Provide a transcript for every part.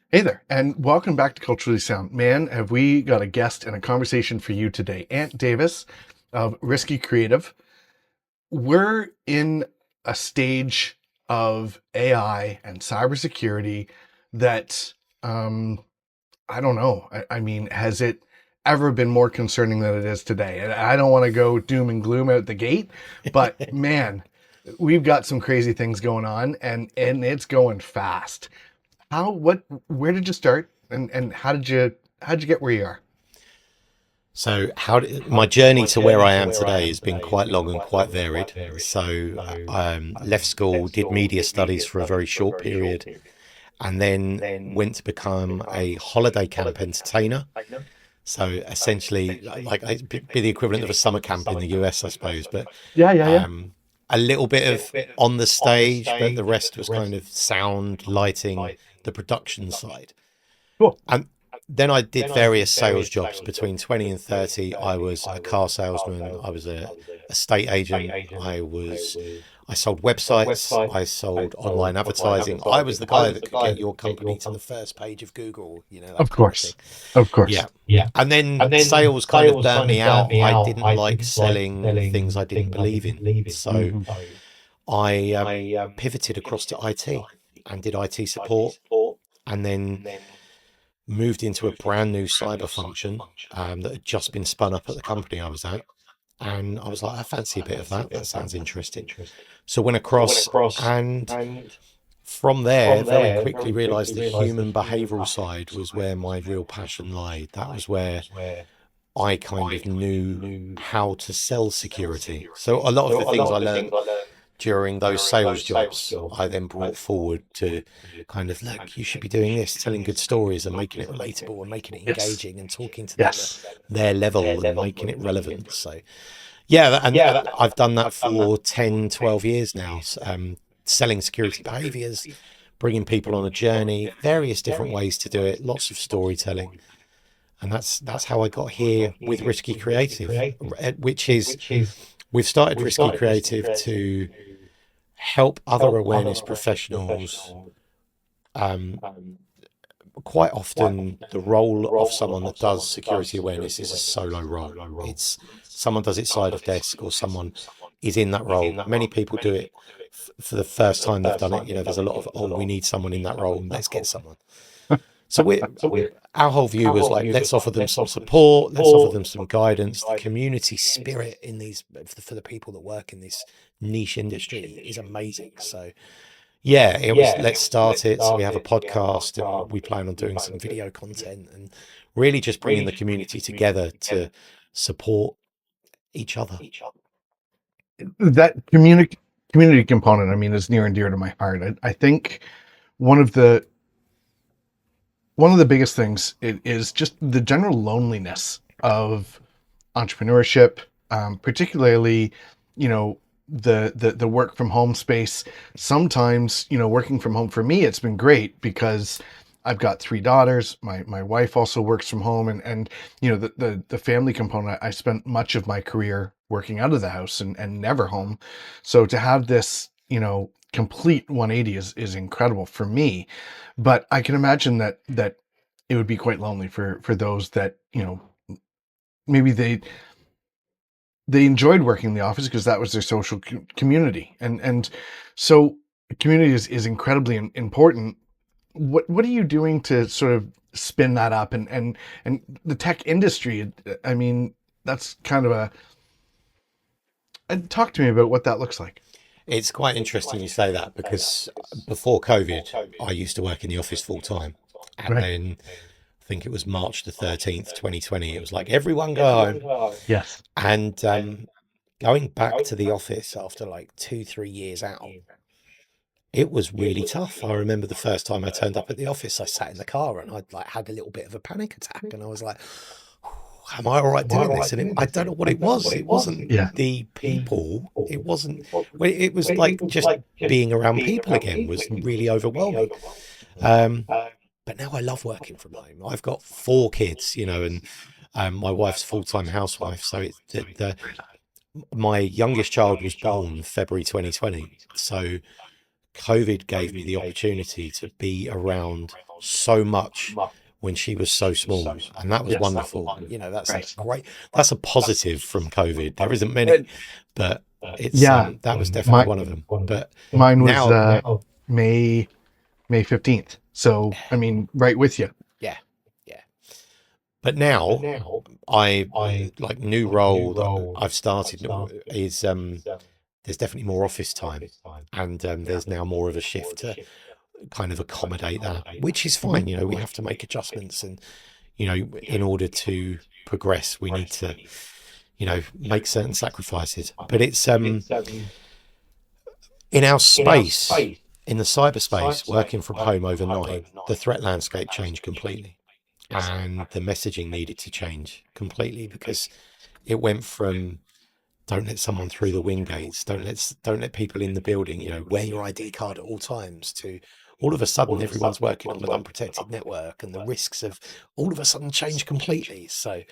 Hey there, and welcome back to Culturally Sound. Man, have we got a guest and a conversation for you today. Ant Davis of Risky Creative. We're in a stage of AI and cybersecurity that, I don't know. I mean, has it ever been more concerning than it is today? And I don't want to go doom and gloom out the gate, but man, we've got some crazy things going on and it's going fast. Where did you start and how'd you get where you are? So, my journey to where I am today has been quite long and quite varied. So, left school, did media studies for a very short period, and then went to become a holiday camp entertainer. So, essentially, like it'd be the equivalent of a summer camp in the US, I suppose, but Yeah, yeah, yeah. um, a little bit of on the stage, but the rest was kind of sound, lighting, the production side. Cool. And then I did various sales jobs between 20 and 30. I was a car salesman. I was a estate agent. I sold websites. I sold online advertising. I was the guy that could get your company to the first page of Google, that Of kind of thing. course. Of Yeah. course. And then sales kind of burnt me out. I didn't like selling things I didn't believe in. So Hmm. I pivoted across to IT and did IT support, and then moved into a brand new cyber function that had just been spun up at the company I was at. And I was like, I fancy a bit of that. That sounds interesting. So went across, and from there, very quickly realized the human behavioral side was where my real passion lied. That was where I kind of knew how to sell security. So a lot of the things I learned during those sales jobs, I then brought forward to kind of, look, you should be doing this, telling good stories and making it relatable and making it Yes. engaging and talking to them at Yes. their level and making it relevant. So, yeah, and I've done that for 10, 12 years now, selling security behaviors, bringing people on a journey, various different ways to do it, lots of storytelling. And that's how I got here with Risky Creative, which is we've started Risky Creative to help other awareness professionals. Um, Quite often, the role of someone that does security awareness is a solo role. It's someone does it side of desk, or someone is in that role. Many people do it for the first time they've done it. There's a lot of, oh, we need someone in that role. Let's get someone. So our whole view was like, let's offer them some support, let's offer them some guidance. The community spirit in these for the people that work in this niche industry is amazing. So yeah, it was, let's start it. So we have a podcast, and we plan on doing some video content and really just bringing the community together to support each other. That community component, I mean, is near and dear to my heart. I think one of the one of the biggest things is just the general loneliness of entrepreneurship, particularly, you know, the work from home space. Sometimes, working from home for me, it's been great because I've got three daughters. My wife also works from home, and the family component. I spent much of my career working out of the house and never home, so to have this, complete 180 is incredible for me. But I can imagine that it would be quite lonely for those that, maybe they enjoyed working in the office because that was their social community, and so community is incredibly important. What are you doing to sort of spin that up, and the tech industry? I mean, that's kind of talk to me about what that looks like. It's quite interesting you say that, because before COVID, I used to work in the office full time. And Right. then I think it was March the 13th, 2020, it was like, everyone go home. Yes. And going back to the office after like 2, 3 years out, it was really tough. I remember the first time I turned up at the office, I sat in the car and I'd like had a little bit of a panic attack, and I was like, am I all right doing this? And I don't know what it was. It wasn't Yeah. the people. It wasn't, well, it was like just being around people again was really overwhelming. Um, but now I love working from home. I've got 4 kids, and my wife's a full-time housewife. So it's my youngest child was born February 2020. So COVID gave me the opportunity to be around so much when she was so small, and that was wonderful. You know, that's a Right. great, that's a positive from COVID. There isn't many, but it's Yeah. that was definitely My one of them. But mine was now, May 15th. So I mean, right with you. yeah, yeah. But now, I like new role that I've started is there's definitely more office time, and there's now more of a shift to kind of accommodate that, which is Mhm. fine. You know, we have to make adjustments, and you know, in order to progress, we need to, you know, make certain sacrifices. But it's in our space, in the cyberspace, working from home overnight, the threat landscape changed completely, and the messaging needed to change completely because it went from don't let someone through the wing gates, don't let people in the building, you know, wear your ID card at all times, to all of a sudden everyone's working on an unprotected network, and the risks of all of a sudden change completely. So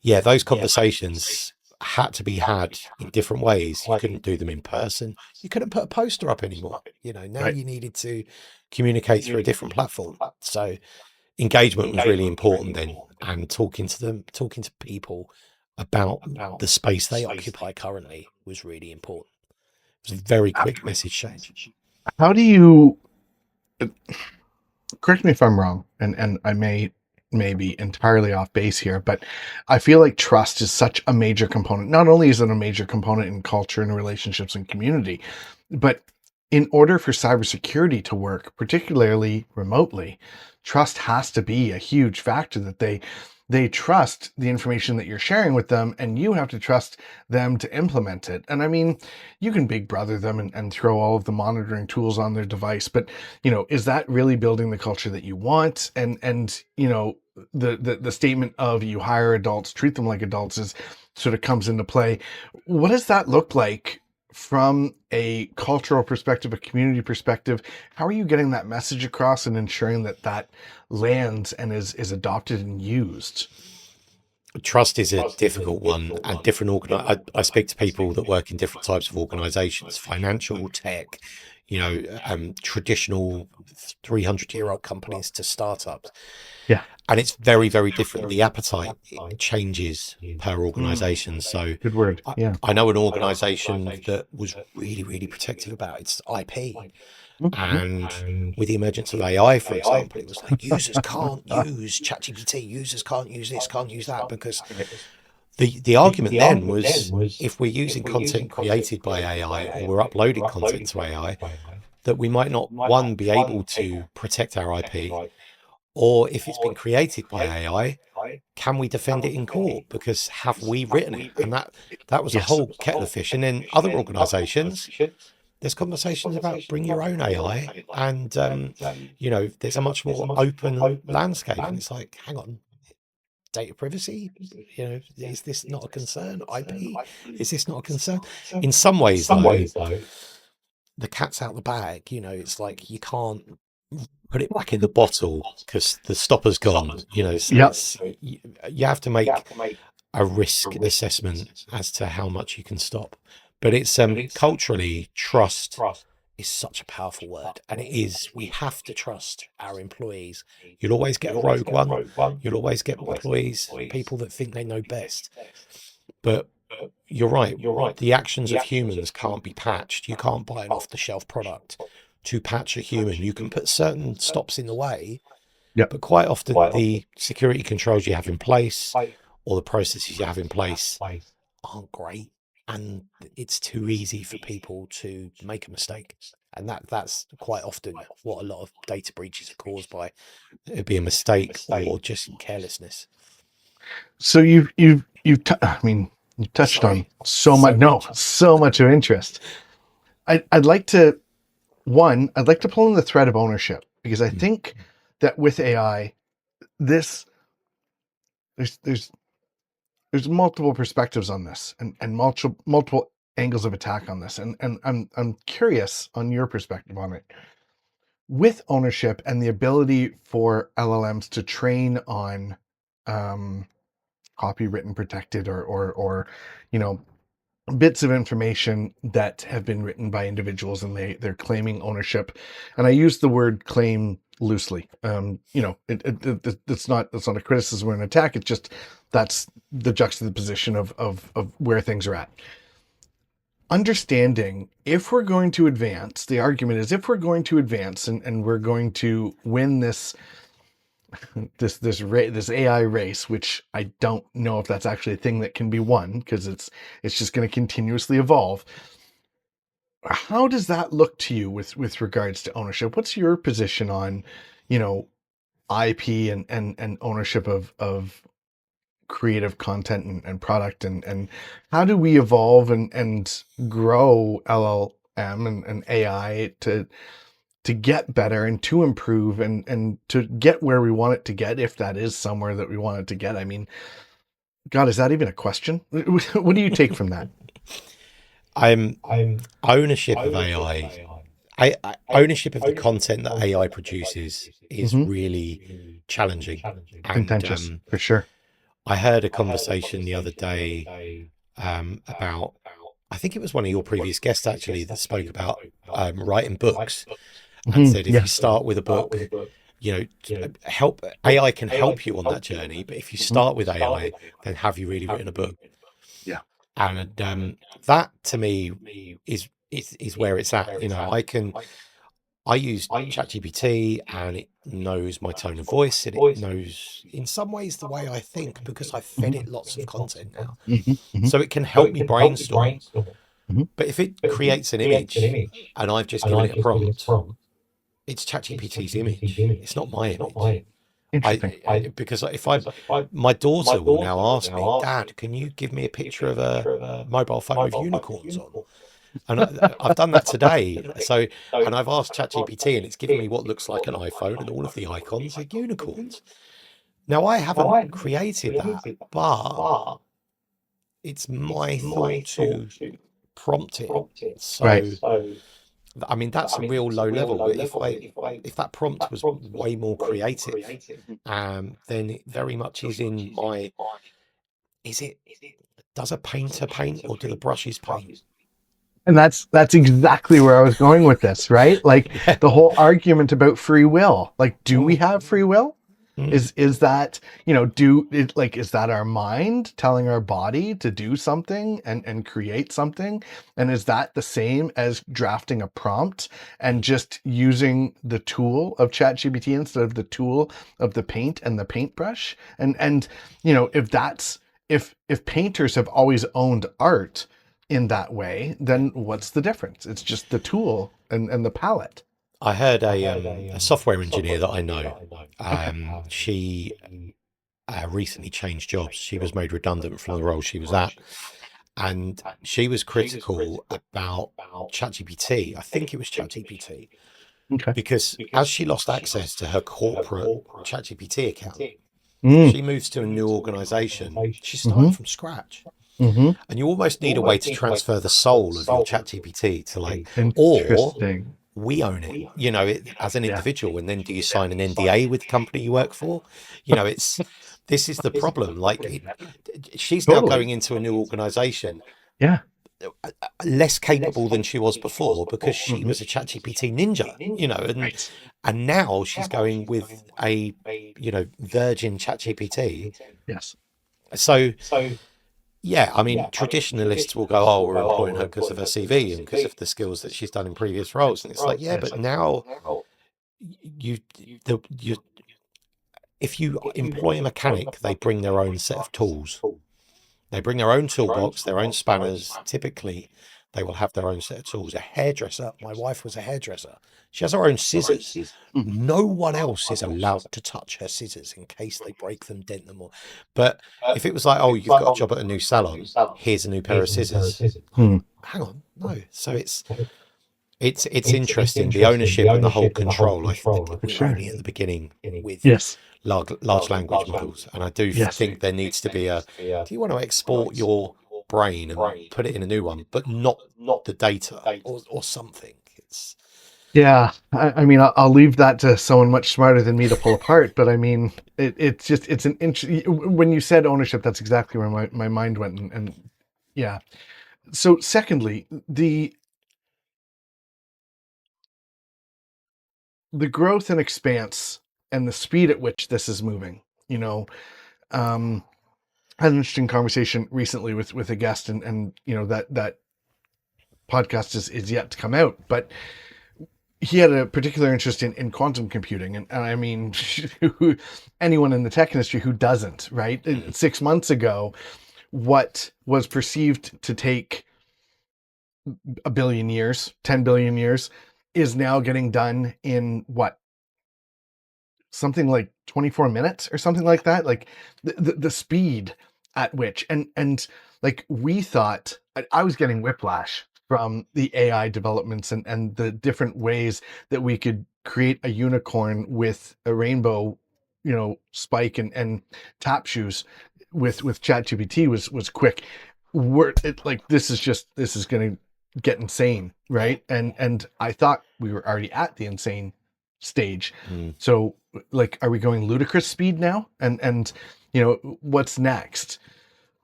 yeah, those conversations had to be had in different ways. You couldn't do them in person. You couldn't put a poster up anymore. You know, now Right. you needed to communicate through a different platform. So engagement was really important then, and talking to them, talking to people about the space they occupy currently was really important. It was a very quick message change. How do you, correct me if I'm wrong, and I may be entirely off base here, but I feel like trust is such a major component. Not only is it a major component in culture and relationships and community, but in order for cybersecurity to work, particularly remotely, trust has to be a huge factor, that they trust the information that you're sharing with them, and you have to trust them to implement it. And I mean, you can big brother them and throw all of the monitoring tools on their device, but is that really building the culture that you want? And the statement of you hire adults, treat them like adults, is sort of comes into play. What does that look like from a cultural perspective, a community perspective? How are you getting that message across and ensuring that that lands and is adopted and used? Trust is a difficult one, and different I speak to people that work in different types of organizations, financial, tech, you know, traditional 300-year-old companies to startups. Yeah. And it's very, very different. The appetite changes per Mm, organization. So good word. Yeah. I know an organization that was really, really protective about its IP. Mhm. And with the emergence of AI, for example, it was like users can't use ChatGPT, users can't use this, can't use that, because the argument then was, if we're using content created by AI, or we're uploading content to AI, that we might not, one, be able to protect our IP, or if it's been created by AI, can we defend it in court? Because have we written it? And that was a Yes. whole kettle of fish. And then other organizations, there's conversations about bring your own AI, and you know, there's a much more open landscape. And it's like, hang on, data privacy, you know, is this not a concern? IP, is this not a concern? In some ways, though, the cat's out the bag. You know, it's like you can't put it back in the bottle because the stopper's gone. You know, so Yep. it's you have to make a risk assessment as to how much you can stop. But it's culturally, trust is such a powerful word, and it is. We have to trust our employees. You'll always get a rogue one. You'll always get employees, people that think they know best. But you're right. The actions of humans can't be patched. You can't buy an off-the-shelf product to patch a human. You can put certain stops in the way, Yep. but quite often the security controls you have in place, or the processes you have in place, aren't great, and it's too easy for people to make a mistake. And that's quite often what a lot of data breaches are caused by. It'd be a mistake or just carelessness. So I mean, you touched on Sorry. so much. No, so much of interest. I'd like to, I'd like to pull in the thread of ownership, because I Mm. think that with AI, this there's there's multiple perspectives on this, and multiple angles of attack on this, and I'm curious on your perspective on it. With ownership and the ability for LLMs to train on um, copywritten protected, or you know bits of information that have been written by individuals, and they're claiming ownership, and I use the word claim loosely. It's not a criticism or an attack. It's just that's the juxtaposition of where things are at. Understanding if we're going to advance, the argument is if we're going to advance and we're going to win this AI race, which I don't know if that's actually a thing that can be won, because it's just going to continuously evolve. How does that look to you with regards to ownership? What's your position on, IP and ownership of creative content and product, and how do we evolve and grow LLM and AI to get better and to improve and to get where we want it to get, if that is somewhere that we want it to get? I mean, God, is that even a question? What do you take from that? I'm ownership of AI. Ownership of the content that AI produces is Hmm. really challenging. And Contentious, for sure. I heard a conversation the other day about, I think it was one of your previous guests actually, that spoke about writing books and Hmm. said if you Yes. start with a book, help AI can help you on that journey. But if you Hmm. start with AI, then have you really written a book? Yeah. And that to me is where it's at. I use ChatGPT and it knows my tone of voice and it knows in some ways the way I think because I've fed Hmm. it lots of content now. Hmm. Hmm. So it can help me brainstorm. Hmm. But if it creates an image and I've just given it a prompt, it's ChatGPT's image. It's not my image. Interesting. Because if my daughter will now ask me, Dad, can you give me a picture of a mobile phone with unicorns on? And I've done that today. So, and I've asked ChatGPT and it's given me what looks like an iPhone and all of the icons are unicorns. Now, I haven't created that, but it's my thought to prompt it. Right. So, I mean, that's a real low level. But if that prompt was way more creative, then it very much is in my, is it, does a painter paint or do the brushes paint? And that's exactly where I was going with this, right? Like Yeah. the whole argument about free will. Like, do we have free will? Mm. Is that, do it, like, is that our mind telling our body to do something and create something? And is that the same as drafting a prompt and just using the tool of ChatGPT instead of the tool of the paint and the paintbrush? And if that's, if painters have always owned art in that way, then what's the difference? It's just the tool and the palette. I heard a software engineer that I know. Okay. She recently changed jobs. She was made redundant from the role she was at, and she was critical about ChatGPT. I think it was ChatGPT Okay. because as she lost access to her corporate ChatGPT account, Mm. she moves to a new organization. She's starting Mm-hmm. from scratch. Mm-hmm. And you almost need a way to transfer the soul of your ChatGPT to like, or Interesting. we own it, as an Yeah. individual. And then do you sign an NDA with the company you work for? This is the problem. Like, she's now Totally. going into a new organization, Yeah. less capable than she was before because she Mm-hmm. was a ChatGPT ninja, Right. and now she's going with a, virgin ChatGPT. Yes. So, yeah, I mean, traditionalists will go, "Oh, we're employing her because of her CV and because of the skills that she's done in previous roles." And it's like, yeah, but Yes. now you, you, if you employ a mechanic, they bring their own set of tools. They bring their own toolbox, their own spanners. Typically, they will have their own set of tools. A hairdresser, my wife was a hairdresser. She has her own scissors. Mhm. No one else is allowed to touch her scissors in case they break them, dent them, or. But if it was like, oh, you've got a job at a new salon, here's a new pair of scissors. Hmm. Hang on, no. So it's interesting. The ownership and the whole control. I think For we're sure. only at the beginning with Yes. large language models, and I do Yes. think there needs to be a. Do you want to export your brain and put it in a new one, but not the data or something? It's Yeah. I mean, I'll leave that to someone much smarter than me to pull apart. But I mean, it's just, it's an when you said ownership, that's exactly where my mind went. And yeah. So secondly, the growth and expanse and the speed at which this is moving. You know, I had an interesting conversation recently with a guest, and you know that podcast is yet to come out, but he had a particular interest in quantum computing, and I mean, anyone in the tech industry who doesn't, right? 6 months ago, what was perceived to take a billion years, 10 billion years, is now getting done in what, something like 24 minutes or something like that. Like the speed at which, and like we thought, I was getting whiplash from the AI developments and the different ways that we could create a unicorn with a rainbow, you know, spike and tap shoes with ChatGPT was quick. Like this is going to get insane, right? And I thought we were already at the insane stage. So like, are we going ludicrous speed now? And you know, what's next?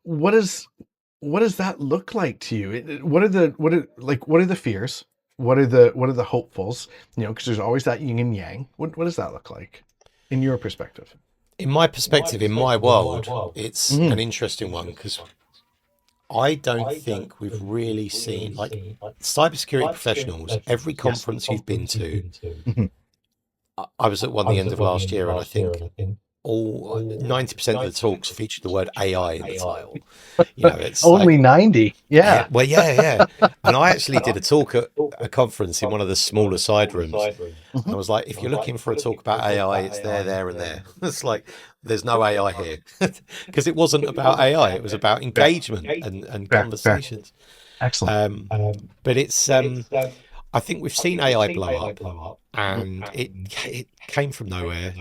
What does that look like to you? What are the fears? What are the hopefuls? You know, because there's always that yin and yang. What does that look like in your perspective? In my perspective, in my world, it's an interesting one because I don't think we've really seen, like, cybersecurity professionals, every conference you've been to. I was at one the end of last year, and I think all 90% of the talks featured the word AI in the title. You know, it's Only like, 90. Yeah. well, yeah. And I actually did a talk at a conference in one of the smaller side rooms. And I was like, if you're looking for a talk about AI, it's there, and there. It's like, there's no AI here. Because it wasn't about AI, it was about engagement and conversations. Excellent. But it's, I think we've seen AI blow up, and it came from nowhere.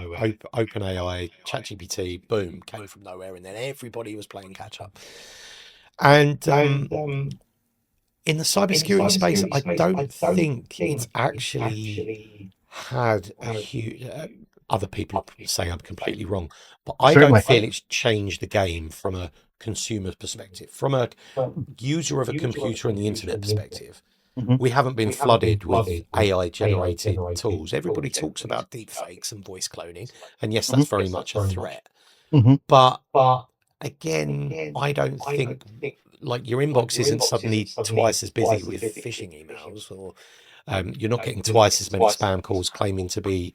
Open AI, ChatGPT, boom, came from nowhere, and then everybody was playing catch up. And in the cybersecurity space, I don't think it's actually had a huge. Other people say I'm completely wrong, but I don't feel it's changed the game from a consumer perspective, from a user of a computer and the internet perspective. We haven't been flooded with AI generated tools. Everybody talks about deep fakes and voice cloning, and yes, that's very much a threat. But again, I don't think, like, your inbox isn't suddenly twice as busy with phishing emails, or you're not getting twice as many spam calls claiming to be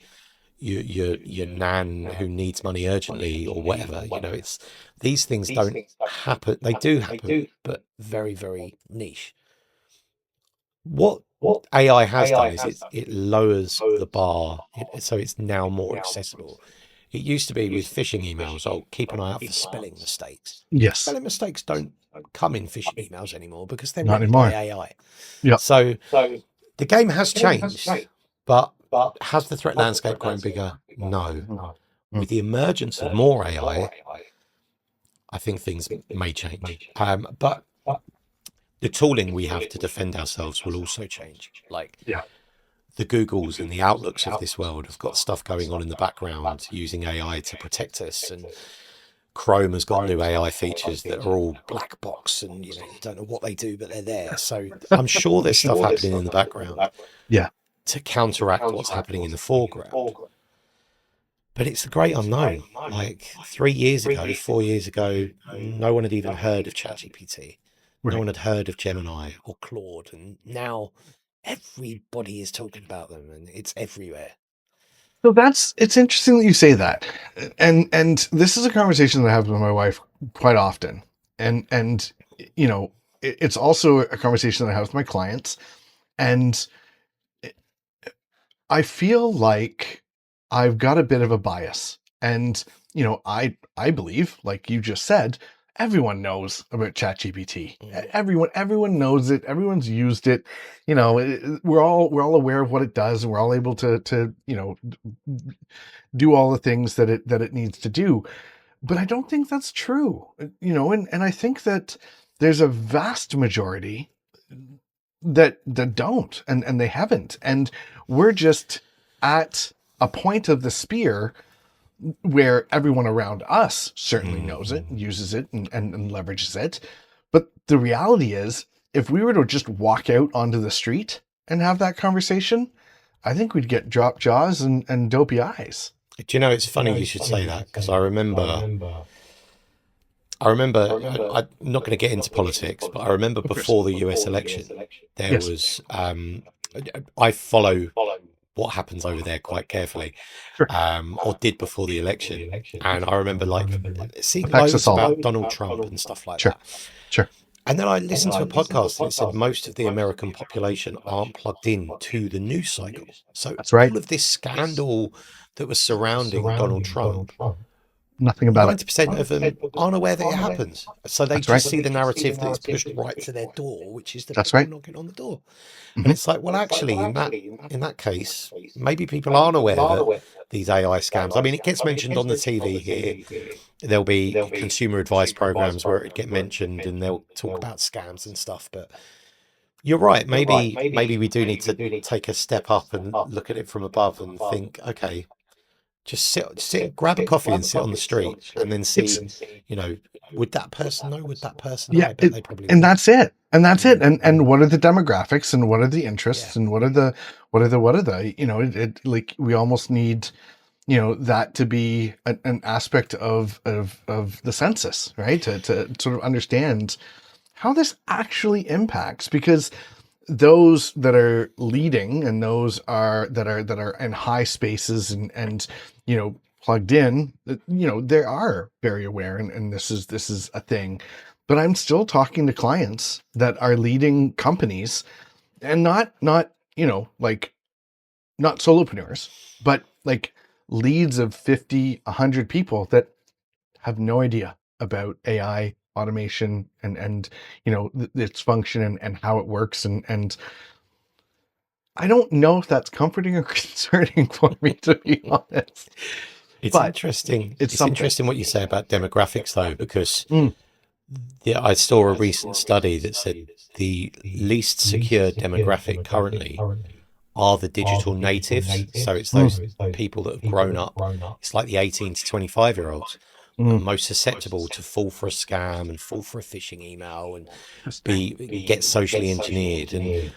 your nan who needs money urgently or whatever. You know, it's, these things don't happen. They do happen, but very, very niche. What AI has done is it lowers the bar, so it's now more accessible. It used to be with phishing emails, oh, keep an eye out for spelling mistakes. Yes. Spelling mistakes don't come in phishing emails anymore because they're Not written by anymore. AI. Yeah. So the game has changed, but has the threat landscape grown bigger? No. With the emergence of more AI, I think things may change. But the tooling we have to defend ourselves will also change. Like, the Googles and the Outlooks of this world have got stuff going on in the background using AI to protect us, and Chrome has got new AI features that are all black box, and you don't know what they do, but they're there. So I'm sure there's stuff happening in the background to counteract what's happening in the foreground. But it's the great unknown. Like 3 years ago, 4 years ago, no one had even heard of ChatGPT. No one had heard of Gemini or Claude, and now everybody is talking about them, and it's everywhere. So it's interesting that you say that, and this is a conversation that I have with my wife quite often, and you know, it's also a conversation that I have with my clients, and I feel like I've got a bit of a bias, and you know, I believe, like you just said, everyone knows about ChatGPT. Everyone knows it. Everyone's used it. You know, we're all aware of what it does, and we're all able to you know, do all the things that it needs to do. But I don't think that's true. You know, and I think that there's a vast majority that don't, and they haven't, and we're just at a point of the spear where everyone around us certainly knows it, uses it, and leverages it. But the reality is, if we were to just walk out onto the street and have that conversation, I think we'd get drop jaws and dopey eyes. Do you know, it's funny you should say that, because I remember, I'm not going to get into politics, but I remember Of course. before the US election, there Yes. was, I follow what happens over there quite carefully, Sure. or did before the election. And I remember like seeing Affects us loads all. about Donald Trump and stuff like Sure. that. Sure. And then I listened to a podcast and it said most of the American population aren't plugged in to the news cycle. So That's right. all of this scandal that was surrounding Donald Trump, Nothing about it. 90% of them aren't aware that it happens. So they That's right. just see the narrative that is pushed right to their door, which is the That's people right. knocking on the door. And Hmm. it's like, well, actually, in that case, maybe people aren't aware that these AI scams. I mean, it gets mentioned on the TV here. There'll be consumer advice programs where it get mentioned, and they'll talk about scams and stuff. But you're right. Maybe we do need to take a step up and look at it from above and think, okay, just sit, grab a coffee and sit on the street, and then It's see, you know, would that person know? Would that person know? yeah, I bet they probably and would. that's it. And that's it. Mm, And what are the demographics and what are the yeah. interests and what are the it like we almost need that to be an aspect of the census, right? To sort of understand how this actually impacts, because those that are leading and those that are in high spaces and plugged in, they are very aware, and this is a thing. But I'm still talking to clients that are leading companies, and not like not solopreneurs, but like leads of 50, 100 people that have no idea about AI automation and its function and how it works, and I don't know if that's comforting or concerning for me, to be honest. It's But interesting. it's It's something. interesting what you say about demographics, though, because Mm, yeah, I saw a recent study that said the least secure demographic currently are the digital natives. So it's mm, those people that have grown up. It's like the 18 to 25-year-olds are mm. most susceptible to fall for a scam and fall for a phishing email and Interesting. get socially engineered. And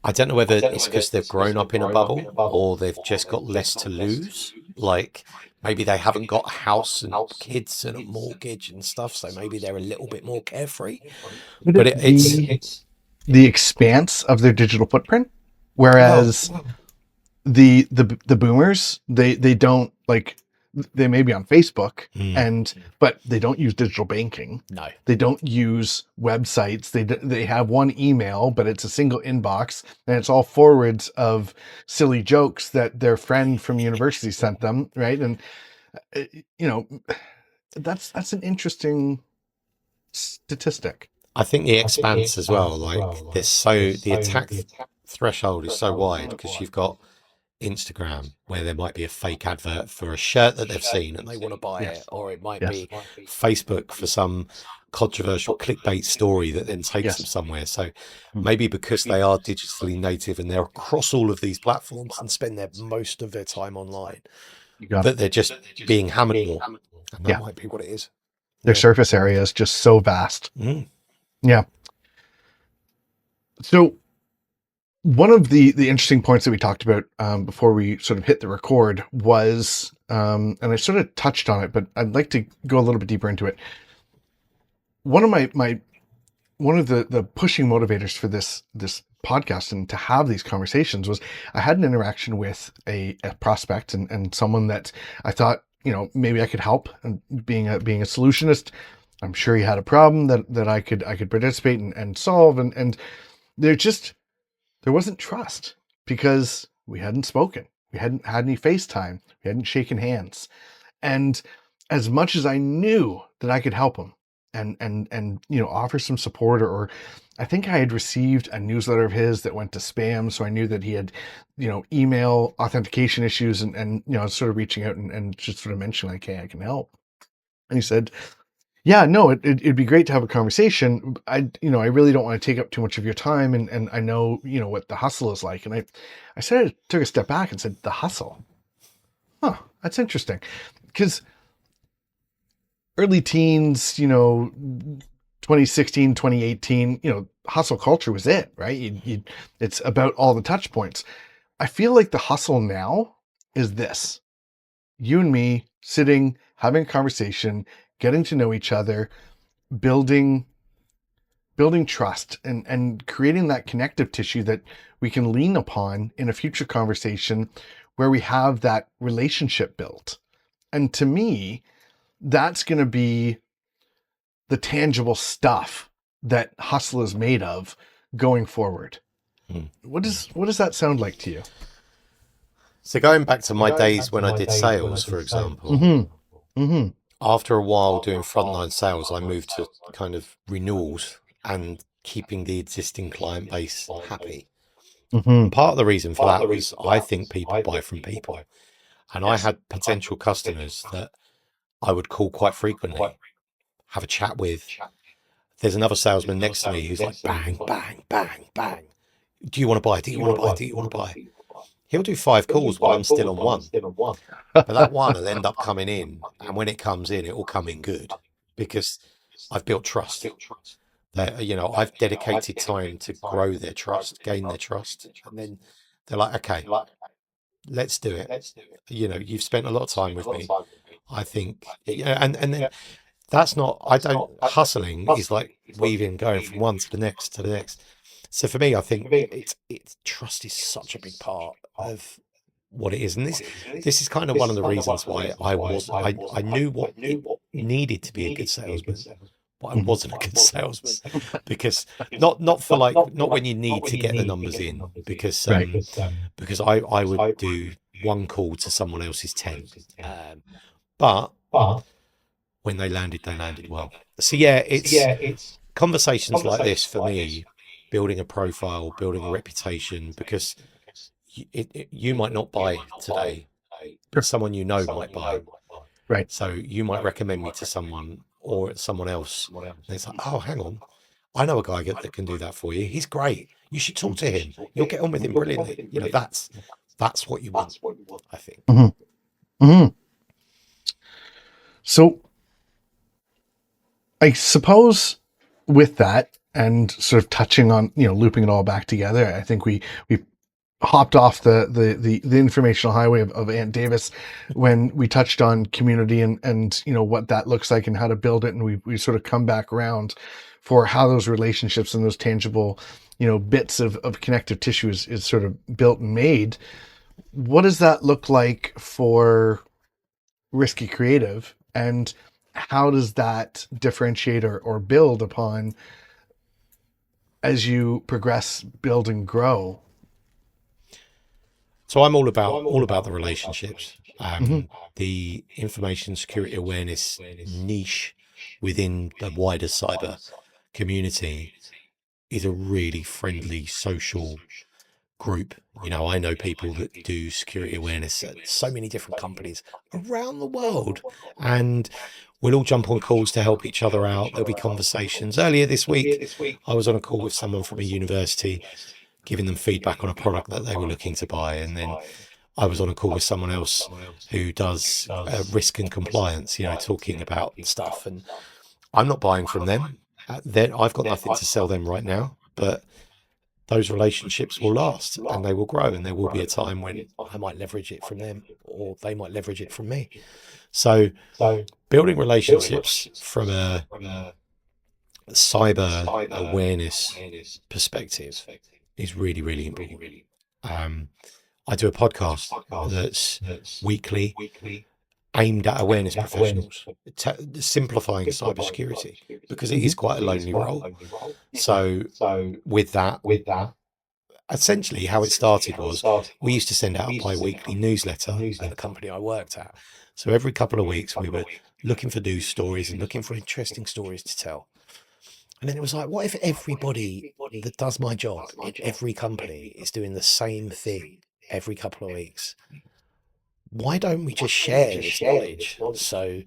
I don't know whether it's because they've grown up in a bubble or they've just got less to lose. Like maybe they haven't got a house and kids and a mortgage and stuff, so maybe they're a little bit more carefree. Could But it it's be the expanse of their digital footprint? well, Whereas the boomers, they don't like, they may be on Facebook, mm, but they don't use digital banking. no, They don't use websites. They have one email, but it's a single inbox, and it's all forwards of silly jokes that their friend from university sent them, right? And uh, you know, that's an interesting statistic. I think the expanse as well. Like the attack threshold is so wide because you've got Instagram where there might be a fake advert for a shirt that they've seen and they want to buy it, Yes. or it might Yes. be Facebook for some controversial clickbait story that then takes them Yes. somewhere. So Mm. maybe because they are digitally native and they're across all of these platforms and spend most of their time online, You got it. that they're just being hammered more, and that Yeah. might be what it is. Their Yeah. surface area is just so vast. Mm. Yeah. So one of the interesting points that we talked about before we sort of hit the record was, and I sort of touched on it, but I'd like to go a little bit deeper into it. One of one of the pushing motivators for this podcast and to have these conversations was I had an interaction with a prospect and someone that I thought, maybe I could help, and being a solutionist, I'm sure he had a problem that I could participate and solve, and there wasn't trust because we hadn't spoken. We hadn't had any FaceTime. We hadn't shaken hands. And as much as I knew that I could help him and offer some support, or I think I had received a newsletter of his that went to spam, so I knew that he had email authentication issues, and sort of reaching out and just sort of mentioning like, hey, I can help. And he said, yeah, no, it'd be great to have a conversation. I really don't want to take up too much of your time, and I know what the hustle is like. And I said, I took a step back and said, the hustle, huh? That's interesting, because early teens, 2016, 2018, hustle culture was it, right? It's about all the touch points. I feel like the hustle now is this: you and me sitting, having a conversation, getting to know each other, building trust, and creating that connective tissue that we can lean upon in a future conversation where we have that relationship built. And to me, that's going to be the tangible stuff that hustle is made of going forward. What does that sound like to you? So going back to my days when I did sales, for example, after a while doing frontline sales, I moved to kind of renewals and keeping the existing client base happy. Part of the reason for that was I think people buy from people. And I had potential customers that I would call quite frequently, have a chat with. There's another salesman next to me who's like, bang, bang, bang, bang. Do you want to buy? Do you want to buy? Do you want to buy? He'll do 5 calls while I'm still on one. But that one will end up coming in. And when it comes in, it will come in good because I've built trust. That, I've dedicated time to grow their trust, gain their trust. And then they're like, okay, let's do it. You've spent a lot of time with me. I think, and then that's not, hustling is like weaving, going from one to the next to the next. So for me, I think it's trust is such a big part of what it is. And this is kind of one of the reasons why I knew what it needed to be a good salesman, but I wasn't a good salesman because not when you need to get the numbers in, because I would do one call to someone else's 10. But when they landed well. So yeah, it's conversations like this for me, building a profile, building a reputation, because you might not buy today, but someone might buy. Right. So you might recommend me to someone or someone else. And it's like, oh, hang on, I know a guy that can do that for you. He's great. You should talk to him. You'll get on with him brilliantly. That's what you want, I think. So I suppose with that, and sort of touching on, looping it all back together, I think we hopped off the informational highway of Aunt Davis when we touched on community and what that looks like and how to build it, and we sort of come back around for how those relationships and those tangible bits of connective tissue is sort of built and made. What does that look like for Risky Creative, and how does that differentiate or build upon as you progress, build, and grow? So I'm all about the relationships, the information security awareness niche within the wider cyber community is a really friendly social group. I know people that do security awareness at so many different companies around the world, and we'll all jump on calls to help each other out. There'll be conversations. Earlier this week, I was on a call with someone from a university, giving them feedback on a product that they were looking to buy. And then I was on a call with someone else who does risk and compliance, talking about stuff. And I'm not buying from them. I've got nothing to sell them right now, but those relationships will last and they will grow, and there will be a time when I might leverage it from them or they might leverage it from me. So building relationships from a cyber awareness perspective is really, really important. I do a podcast that's weekly, aimed at awareness professionals, simplifying cybersecurity, because it is quite a lonely role. So with that, essentially how it started was we used to send out a bi-weekly newsletter at the company I worked at. So every couple of weeks we were looking for news stories and looking for interesting stories to tell. And then it was like, what if everybody that does my job in every company is doing the same thing every couple of weeks? Why don't we just share this knowledge? So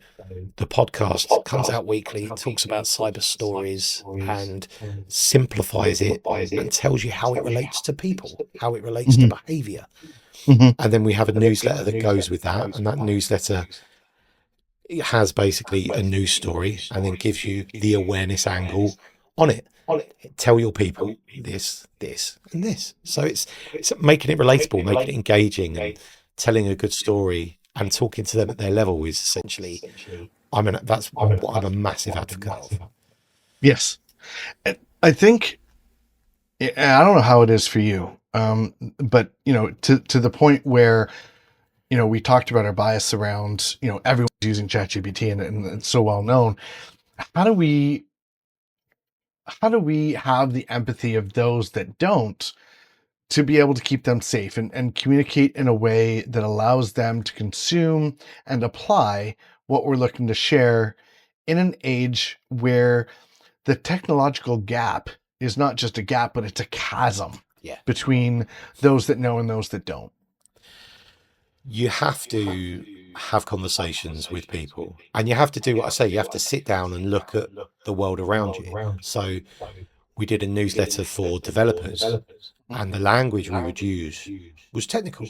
the podcast comes out weekly, talks about cyber stories and simplifies it and tells you how it relates to people, how it relates to behavior. And then we have a newsletter that goes with that. And that newsletter has basically a news story and then gives you the awareness angle on it. Tell your people this, this, and this. So it's making it relatable, making it engaging, and telling a good story and talking to them at their level is essentially. That's what I'm a massive advocate of. Yes. I think, I don't know how it is for you, but to the point where we talked about our bias around everyone's using ChatGPT and it's so well known. How do we have the empathy of those that don't, to be able to keep them safe and communicate in a way that allows them to consume and apply what we're looking to share in an age where the technological gap is not just a gap, but it's a chasm between those that know and those that don't. You have to have conversations with people, and you have to do what I say. You have to sit down and look at the world around you. So we did a newsletter for developers, and the language we would use was technical.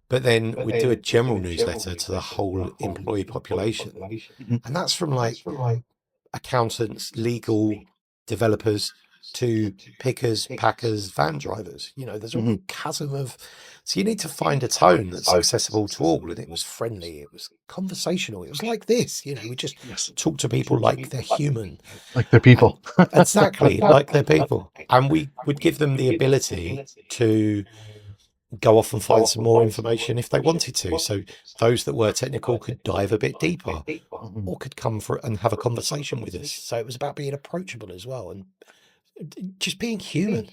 But then we'd do a general newsletter to the whole employee population. And that's from like accountants, legal, developers, to pickers, packers, van drivers. There's a chasm of. So you need to find a tone that's accessible to all. And it was friendly, it was conversational. It was like this, we just talk to people like they're human. Like they're people. Exactly, like they're people. And we would give them the ability to go off and find some more information if they wanted to. So those that were technical could dive a bit deeper, or could come for and have a conversation with us. So it was about being approachable as well, and just being human.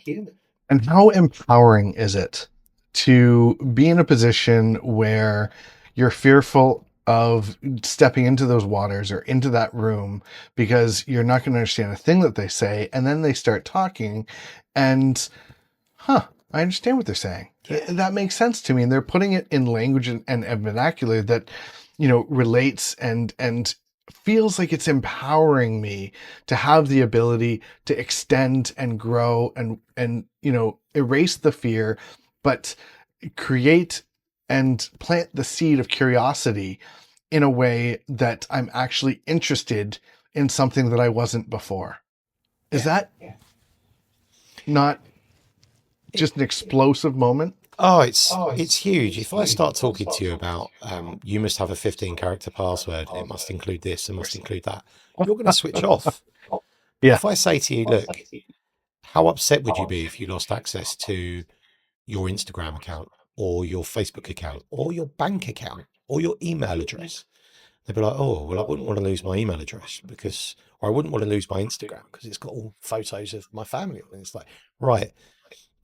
And how empowering is it to be in a position where you're fearful of stepping into those waters or into that room because you're not going to understand a thing that they say, and then they start talking and I understand what they're saying. That makes sense to me. And they're putting it in language and vernacular that, relates and feels like it's empowering me to have the ability to extend and grow and erase the fear, but create and plant the seed of curiosity in a way that I'm actually interested in something that I wasn't before. Is that not just an explosive moment? Oh, it's huge. If I start talking to you about you must have a 15-character password, and it must include this and must include that, you're going to switch off. Yeah. If I say to you, look, how upset would you be if you lost access to your Instagram account or your Facebook account or your bank account or your email address? They'd be like, oh, well, I wouldn't want to lose my email address or I wouldn't want to lose my Instagram because it's got all photos of my family. And it's like, right.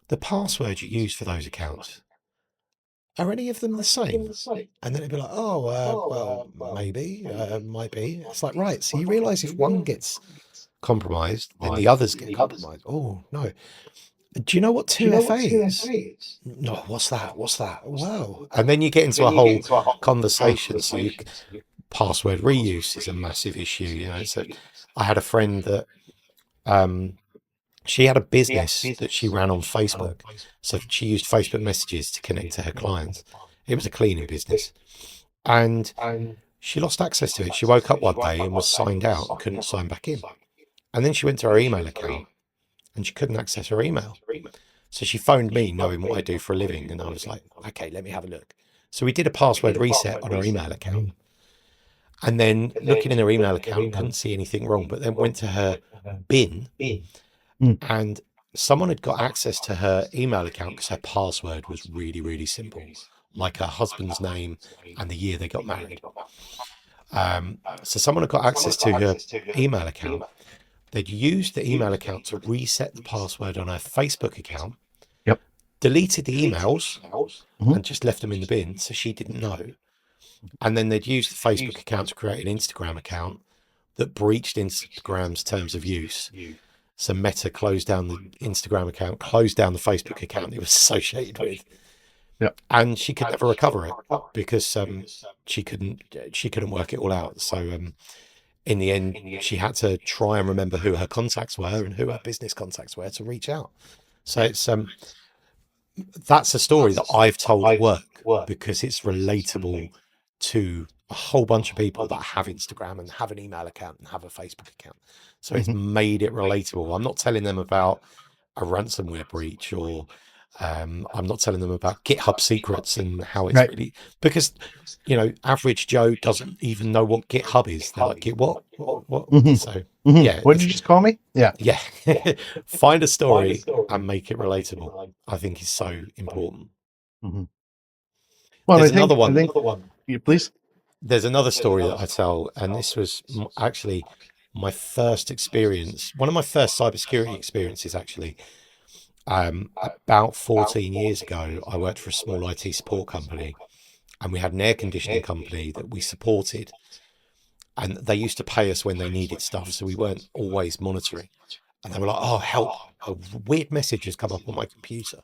The password you use for those accounts, are any of them the same? And then it'd be like, oh, well, maybe, might be. It's like, right. So you realize if one gets compromised, then the others get compromised. Oh, no. Do you know what 2FA is? No, what's that? Wow. And then you get into a whole conversation. So password reuse is a massive issue. So I had a friend that, she had a business that she ran on Facebook. So she used Facebook messages to connect to her clients. It was a cleaning business. And she lost access to it. She woke up one day and was signed out and couldn't sign back in. And then she went to her email account and she couldn't access her email. So she phoned me knowing what I do for a living. And I was like, okay, let me have a look. So we did a password reset on her email account. And then looking in her email account, couldn't see anything wrong, but then went to her bin. And someone had got access to her email account because her password was really, really simple, like her husband's name and the year they got married. So someone had got access to her email account. They'd used the email account to reset the password on her Facebook account, deleted the emails and just left them in the bin, so she didn't know. And then they'd used the Facebook account to create an Instagram account that breached Instagram's terms of use. So Meta closed down the Instagram account, closed down the Facebook account it was associated with. And she could never recover it because she couldn't work it all out. So in the end, she had to try and remember who her contacts were and who her business contacts were to reach out. So it's that's a story that I've told at work because it's relatable to a whole bunch of people that have Instagram and have an email account and have a Facebook account. So it's Mm-hmm. made it relatable. I'm not telling them about a ransomware breach, or I'm not telling them about GitHub secrets and how it's Right. really, because, average Joe doesn't even know what GitHub is. They're like, Git what? What? So Mm-hmm. Mm-hmm. yeah, What did you just call me? Yeah. yeah. Find a story and make it relatable, I think is so important. Mm-hmm. Well, There's I another think, one. please. There's another story that I tell, and this was actually my first experience, one of my first cybersecurity experiences, actually. About 14 years ago, I worked for a small IT support company, and we had an air conditioning company that we supported, and they used to pay us when they needed stuff, so we weren't always monitoring. And they were like, "Oh, help! A weird message has come up on my computer,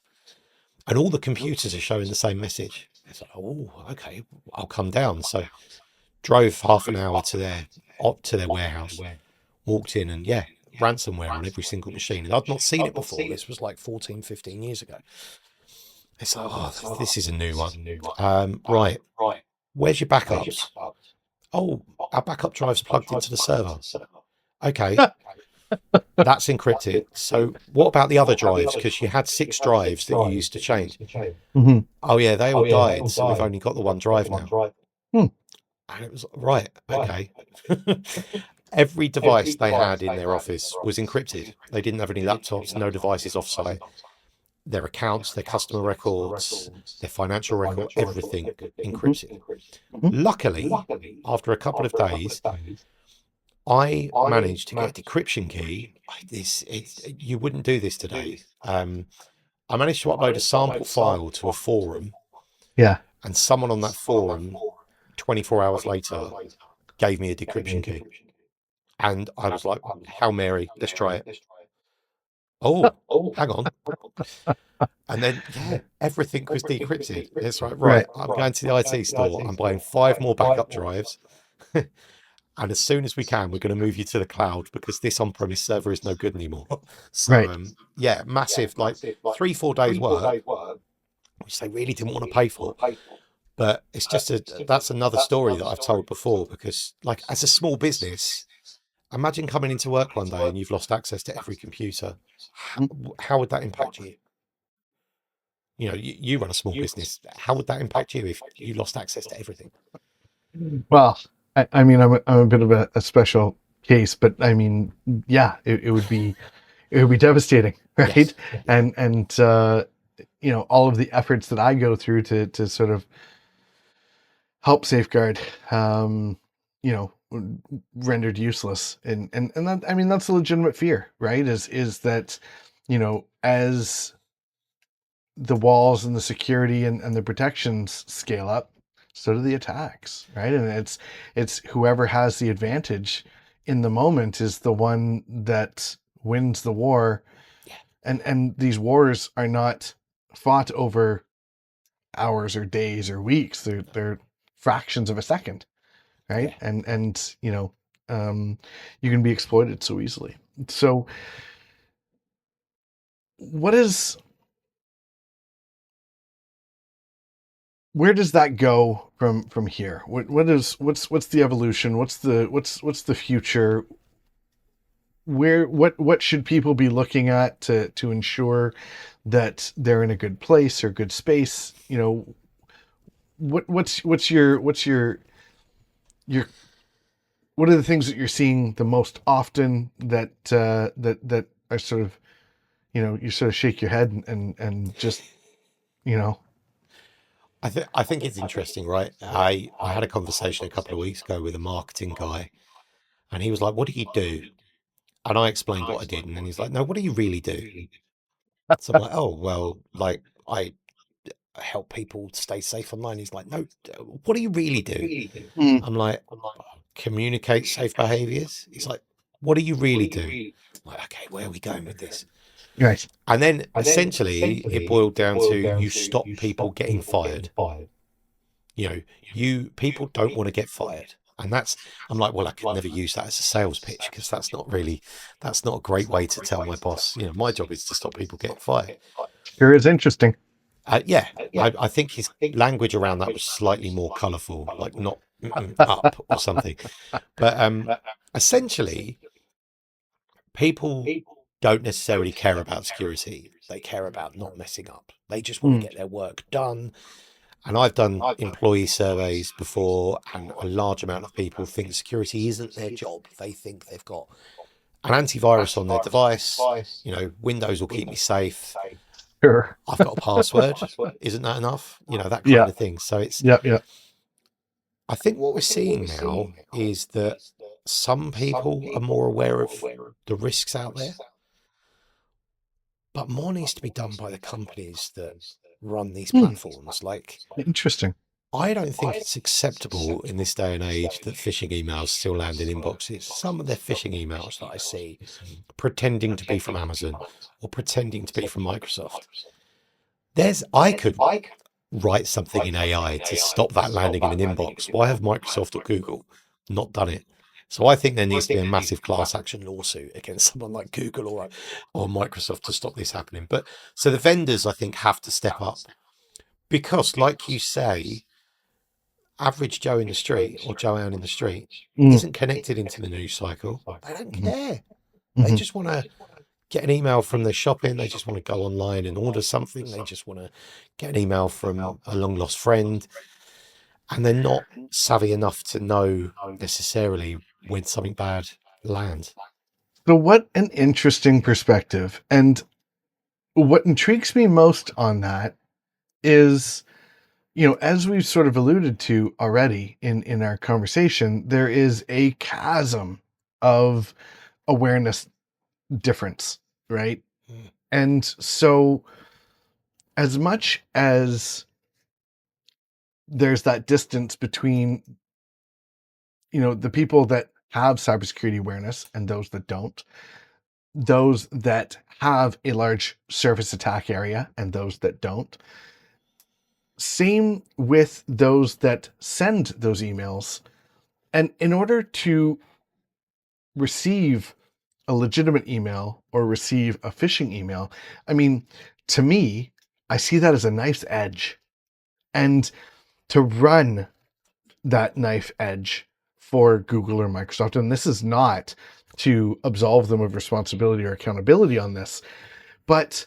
and all the computers are showing the same message." It's like, "Oh, okay, I'll come down." So drove half an hour to their warehouse, walked in, and yeah, ransomware on every single machine. And I'd not seen it before. This was like 14, 15 years ago. It's like, oh, this is a new one. Right, where's your backups? Oh, our backup drive's plugged into the server. Okay, that's encrypted. So what about the other drives? Because you had 6 drives that you used to change. Mm-hmm. Oh yeah, they all died. So we've only got the one drive now. Hmm. And it was right. Okay. Every device they had in their office was encrypted. They didn't have any laptops, no devices offsite. Their accounts, their customer records, their financial record, everything encrypted. Mm-hmm. Luckily, after a couple of days, I managed to get a decryption key. You wouldn't do this today. I managed to upload a sample file to a forum, Yeah. and someone on that forum, 24 hours later, gave me a decryption key. And I was like, Hail Mary, let's try it. Oh, hang on. And then, yeah, everything was decrypted. It's like, right, Right. I'm going to the IT store. I'm buying 5 more backup drives. And as soon as we can, we're going to move you to the cloud because this on-premise server is no good anymore. So, Right. yeah, massive, like 3, 4 days work, which they really didn't want to pay for. But it's just that's another story that I've told before, because like as a small business, imagine coming into work one day and you've lost access to every computer. How would that impact you? You run a small business. How would that impact you if you lost access to everything? Well, I mean, I'm a bit of a special case, but I mean, yeah, it would be devastating, right? Yes. And all of the efforts that I go through to sort of help safeguard, you know, rendered useless, and that, I mean, that's a legitimate fear, right? Is that, as the walls and the security and the protections scale up, so do the attacks, right? And it's whoever has the advantage in the moment is the one that wins the war. Yeah. And these wars are not fought over hours or days or weeks. They're fractions of a second, right? Yeah. And you can be exploited so easily. So what is where does that go from here? What's the evolution? What's the future? What should people be looking at to ensure that they're in a good place or good space? What's your what are the things that you're seeing the most often that are sort of, you sort of shake your head and just, you know. I think it's interesting, right? I had a conversation a couple of weeks ago with a marketing guy, and he was like, "What do you do?" And I explained what I did, and then he's like, "No, what do you really do?" So I'm like, "Oh, well, like I help people stay safe online." He's like, "No, what do you really do?" Mm, I'm like, "Communicate safe behaviors." He's like, "What do you really do?" I'm like, okay, where are we going with this? right. And then essentially it boiled down to you stop people getting fired. People don't want to get fired. And I'm like, well, I could never use that as a sales pitch because that's not a great way to tell my boss, my job is to stop people getting fired. Sure is interesting. Yeah, I think his language around that was slightly more colourful, like not up or something. But essentially, people don't necessarily care about security. They care about not messing up. They just want to Mm, get their work done. And I've done employee surveys before, and a large amount of people think security isn't their job. They think they've got an antivirus on their device. Windows will keep me safe. sure. I've got a password. Isn't that enough? That kind Yeah. of thing. So Yeah. Yeah. I think what we're seeing now is that some people are more aware of the risks out there, but more needs to be done by the companies that run these Hmm, platforms. Like, interesting. I don't think it's acceptable in this day and age that phishing emails still land in inboxes. Some of the phishing emails that I see pretending to be from Amazon or pretending to be from Microsoft. I could write something in AI to stop that landing in an inbox. Why have Microsoft or Google not done it? So I think there needs to be a massive class action lawsuit against someone like Google or Microsoft to stop this happening. But so the vendors, I think, have to step up because, like you say, average Joe in the street or Joanne in the street Mm, isn't connected into the news cycle. They don't mhm, care. They mhm. just want to get an email from their shopping. They just want to go online and order something. They just want to get an email from a long lost friend. And they're not savvy enough to know necessarily when something bad lands. So, what an interesting perspective. And what intrigues me most on that is, as we've sort of alluded to already in our conversation, there is a chasm of awareness difference, right? Mm. And so, as much as there's that distance between, the people that have cybersecurity awareness and those that don't, those that have a large surface attack area and those that don't, same with those that send those emails. And in order to receive a legitimate email or receive a phishing email, I mean, to me, I see that as a knife's edge. And to run that knife edge for Google or Microsoft, and this is not to absolve them of responsibility or accountability on this, but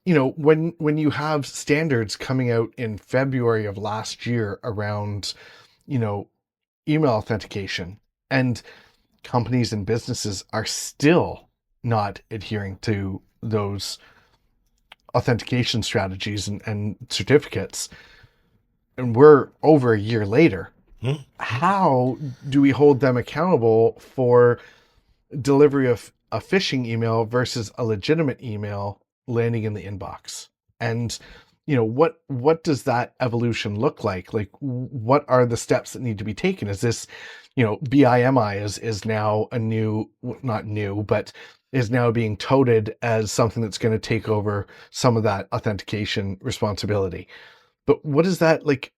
when you have standards coming out in February of last year around, you know, email authentication, and companies and businesses are still not adhering to those authentication strategies and certificates, and we're over a year later, Mm. how do we hold them accountable for delivery of a phishing email versus a legitimate email landing in the inbox? And what does that evolution look like? Like, what are the steps that need to be taken? Is this, BIMI is now a new, not new, but is now being touted as something that's going to take over some of that authentication responsibility? But what is that like?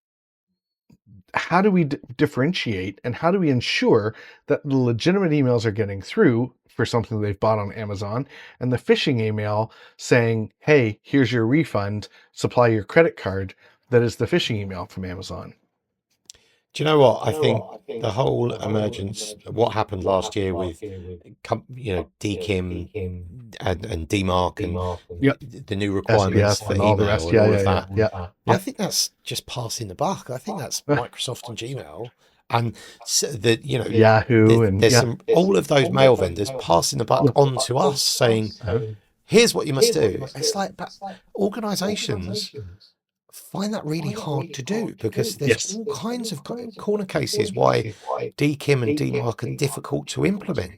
How do we differentiate, and how do we ensure that the legitimate emails are getting through for something they've bought on Amazon, and the phishing email saying, hey, here's your refund, supply your credit card, that is the phishing email from Amazon? Do you know what? I think the whole emergence, what happened last year with, DKIM and DMARC and Yep. the new requirements SPF for and all the email rest. and Yeah, all yeah, of yeah, that. yeah, I yeah. think that's just passing the buck. I think that's Microsoft and Gmail and that, Yahoo and there's yeah. some, all of those mail vendors passing the buck on to us saying, Uh-huh. here's what you must do. It's like, but organizations find that really hard to do because there's Yes. all kinds of corner cases why DKIM and DMARC are difficult to implement.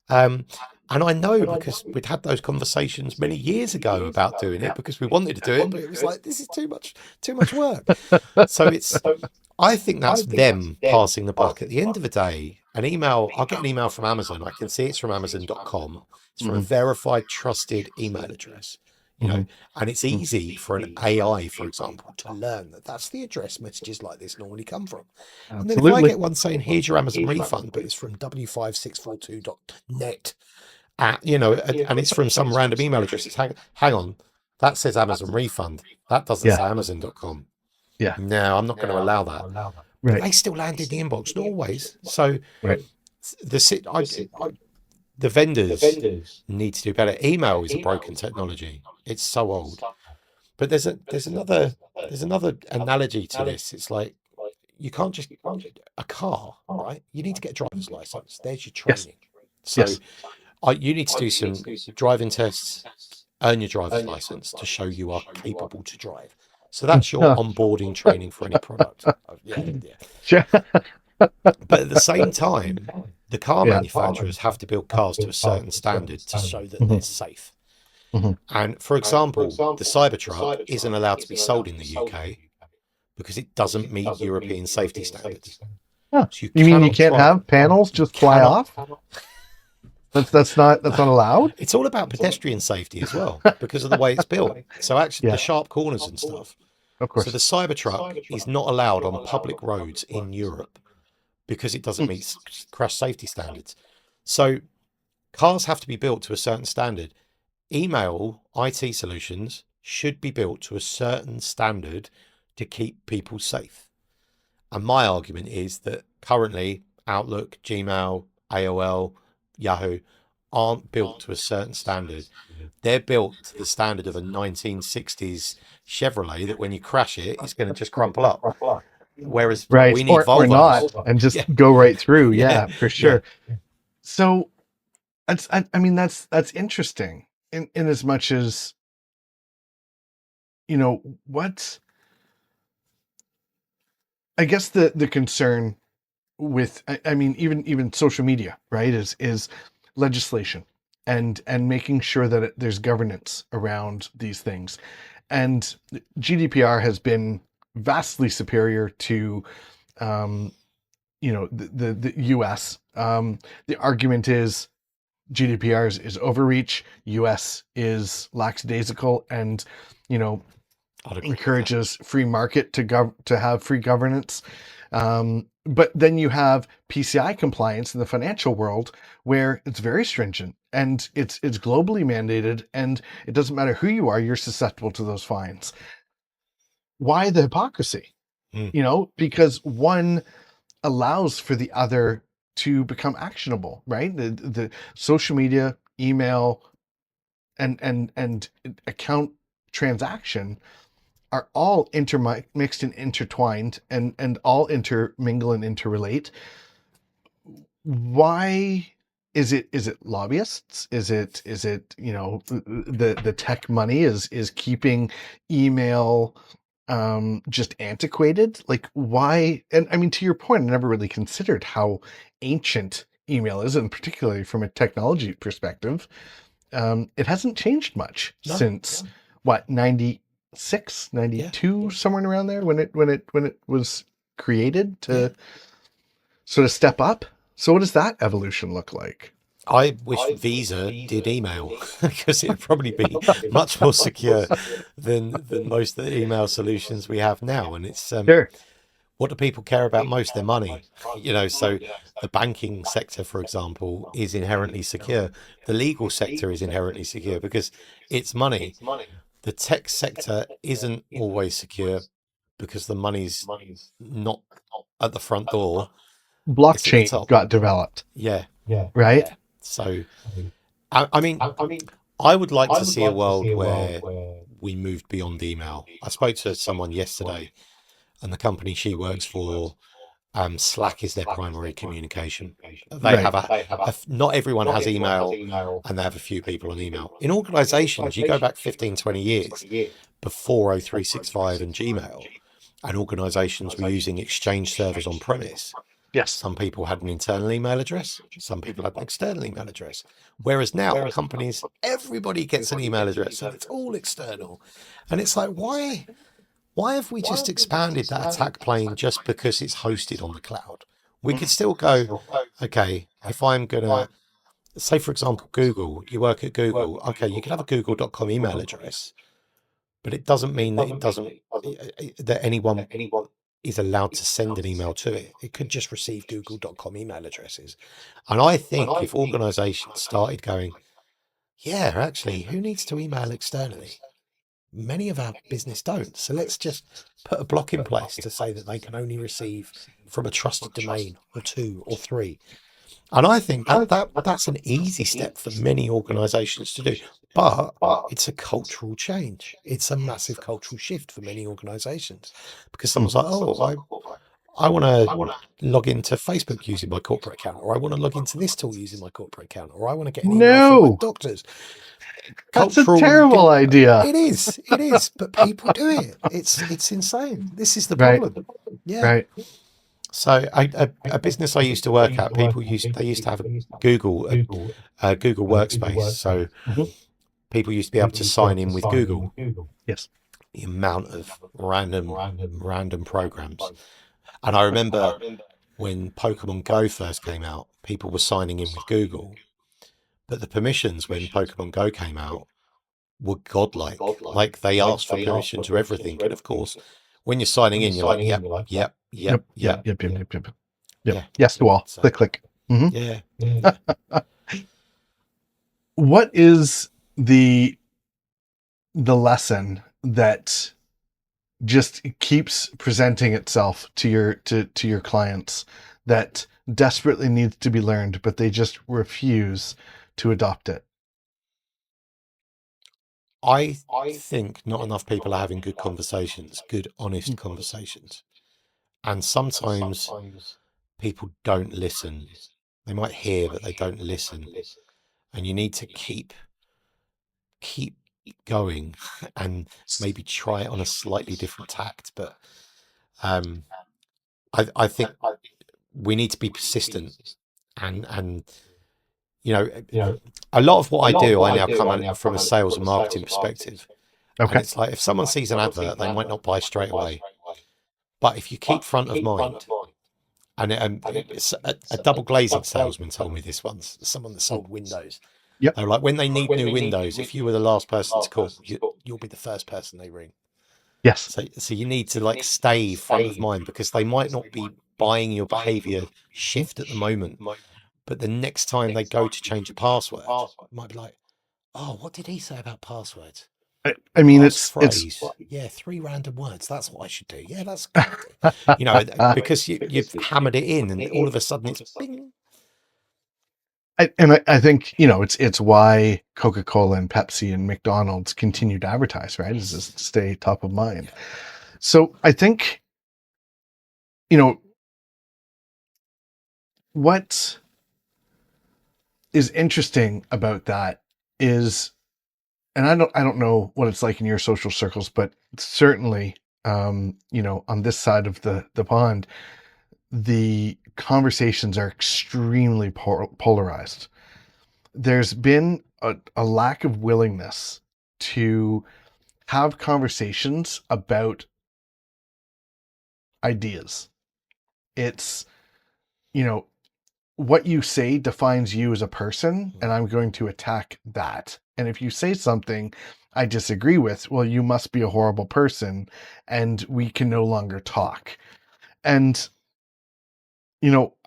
Um, and I know because we'd had those conversations many years ago about doing it because we wanted to do it, but it was like, this is too much work. So I think that's them passing the buck. At the end of the day, I'll get an email from Amazon. I can see it's from Amazon.com. It's from a Hmm. verified, trusted email address, Hmm. and it's easy for an AI, for example, to learn that that's the address messages like this normally come from. And then if I Absolutely. get one saying, here's your Amazon refund, but it's from w5642.net, and it's from some random email address, it's hang on, that says Amazon refund. That doesn't Yeah. say Amazon.com. Yeah. No, I'm not going to allow that. but Right. they still land in the inbox, not always. So Right. the si- I, the vendors need to do better. Email is a broken technology. It's so old. But there's another analogy to this. It's like you can't just a car, right? You need to get a driver's license. There's your Yes. training. So Yes. you need to do some driving tests, earn your driver's license to show you are capable to drive. So that's your onboarding training for any product. Yeah, yeah. Sure. But at the same time, the car Yeah. manufacturers have to build cars to a certain standard to show that they're Mhm. safe. Mhm. And for example, the Cybertruck isn't allowed to be sold in the UK because it doesn't meet European safety standards. Huh. So you You mean you cannot can't drive, have panels you just fly cannot. off? That's not allowed? It's all about pedestrian safety as well because of the way it's built. So actually, the Yeah, sharp corners and stuff. of So the course. Cybertruck is not allowed on public roads in Europe because it doesn't Hmm. meet crash safety standards. So cars have to be built to a certain standard. Email IT solutions should be built to a certain standard to keep people safe. And my argument is that currently Outlook, Gmail, AOL, Yahoo aren't built to a certain standard. They're built to the standard of a 1960s Chevrolet that when you crash it, it's going to just crumple up. Whereas Right. we need Or not, Volvos. and just Yeah, go right through. yeah, Yeah, for yeah. sure. So I mean that's interesting in as much as, what I guess the concern with, I mean, even social media, right, is legislation and making sure that there's governance around these things. And GDPR has been vastly superior to, um, the US. The argument is GDPR is overreach, US is lackadaisical, and you know I'd agree with that. encourages free market to have free governance. But then you have PCI compliance in the financial world, where it's very stringent and it's globally mandated, and it doesn't matter who you are, you're susceptible to those fines. Why the hypocrisy? Mm. Because one allows for the other to become actionable, right? The social media, email, and account transaction are all intermixed and intertwined, and all intermingle and interrelate. Why is it lobbyists? Is it the tech money is keeping email just antiquated? Like, why? And I mean, to your point, I never really considered how ancient email is, and particularly from a technology perspective. It hasn't changed much No, since what, 96, ninety yeah, two, somewhere around there, when it was created yeah. to sort of step up. So what does that evolution look like? I wish Visa did email because it'd probably be much more secure than most of the email solutions we have now. And it's Sure. what do people care about most? Their money. So the banking sector, for example, is inherently secure. The legal sector is inherently secure because it's money. The tech sector isn't always secure because the money's not at the front door, it's at the Blockchain top. got developed, Yeah. right? So, I mean, I would like to see a world where we moved beyond email. I spoke to someone yesterday, and the company she works for, Slack is their primary communication. They Right. have not everyone has email, and they have a few people on email. In organizations, you go back 15, 20 years before O365 and Gmail, and organizations were using Exchange servers on premise. Yes. Some people had an internal email address, some people had an external email address. Whereas now, companies, everybody gets an email address and it's all external. And it's like, why have we just expanded that attack plane just because it's hosted on the cloud? We could still go, okay, if I'm gonna say, for example, Google, you work at Google, okay, you can have a google.com email address, but it doesn't mean that it doesn't that anyone is allowed to send an email to it. It could just receive google.com email addresses. And I think if organizations started going, yeah, actually, who needs to email externally? Many of our business don't. So let's just put a block in place to say that they can only receive from a trusted domain or two or three. And I think that's an easy step for many organizations to do. But it's a cultural change. It's a massive cultural shift for many organizations because someone's like, oh, I want to log into Facebook using my corporate account, or I want to log into this tool using my corporate account, or I want to get an email from my No, doctors. that's a Cultural, terrible idea. it is, but people do it. It's insane. This is the Right, problem. Yeah. right. So a business I used to work at, they used to have a Google workspace. So Mhm. people used to be able to sign in with Google. Yes. The amount of random programs. And I remember when Pokemon Go first came out, people were signing in with Google, but the permissions when Pokemon Go came out were godlike. Like they asked for permission to everything. And of course, when you're signing in, you're like, yep, yep, yep, Yep, yep, yep, yep, yep, yep, yep, yep. Yep. yeah. Yes to all. So Click, click. Hmm. yeah. What is the lesson that just keeps presenting itself to your clients that desperately needs to be learned, but they just refuse to adopt it? I think not enough people are having good conversations, good, honest conversations. And sometimes people don't listen. They might hear, but they don't listen. And you need to keep going and maybe try it on a slightly different tact. But um, I think we need to be persistent and you know, a lot of what I do, I now come at it from a sales and marketing perspective. And Okay. it's like if someone sees an advert, they might not buy straight away. But if you keep front of mind, and it's a double glazing salesman told me this once, someone that sold windows. Yep. They were like, when they need new windows, if you were the last person to call, you'll be the first person they ring. Yes. So you need to like stay front of mind because they might not be buying your behavior shift at the moment, but the next time they go to change a password, it might be like, oh, what did he say about passwords? I mean, it's Passphrase. Yeah, three random words. That's what I should do. Yeah, that's a good idea. You know, because you've hammered it in, and all of a sudden it's bing. I think, it's why Coca-Cola and Pepsi and McDonald's continue to advertise, right? Is just to stay top of mind. Yeah. So I think, you know, what is interesting about that is, and I don't know what it's like in your social circles, but certainly, on this side of the pond, the conversations are extremely polarized. There's been a lack of willingness to have conversations about ideas. It's, you know, what you say defines you as a person, and I'm going to attack that. And if you say something I disagree with, well, you must be a horrible person, and we can no longer talk. And,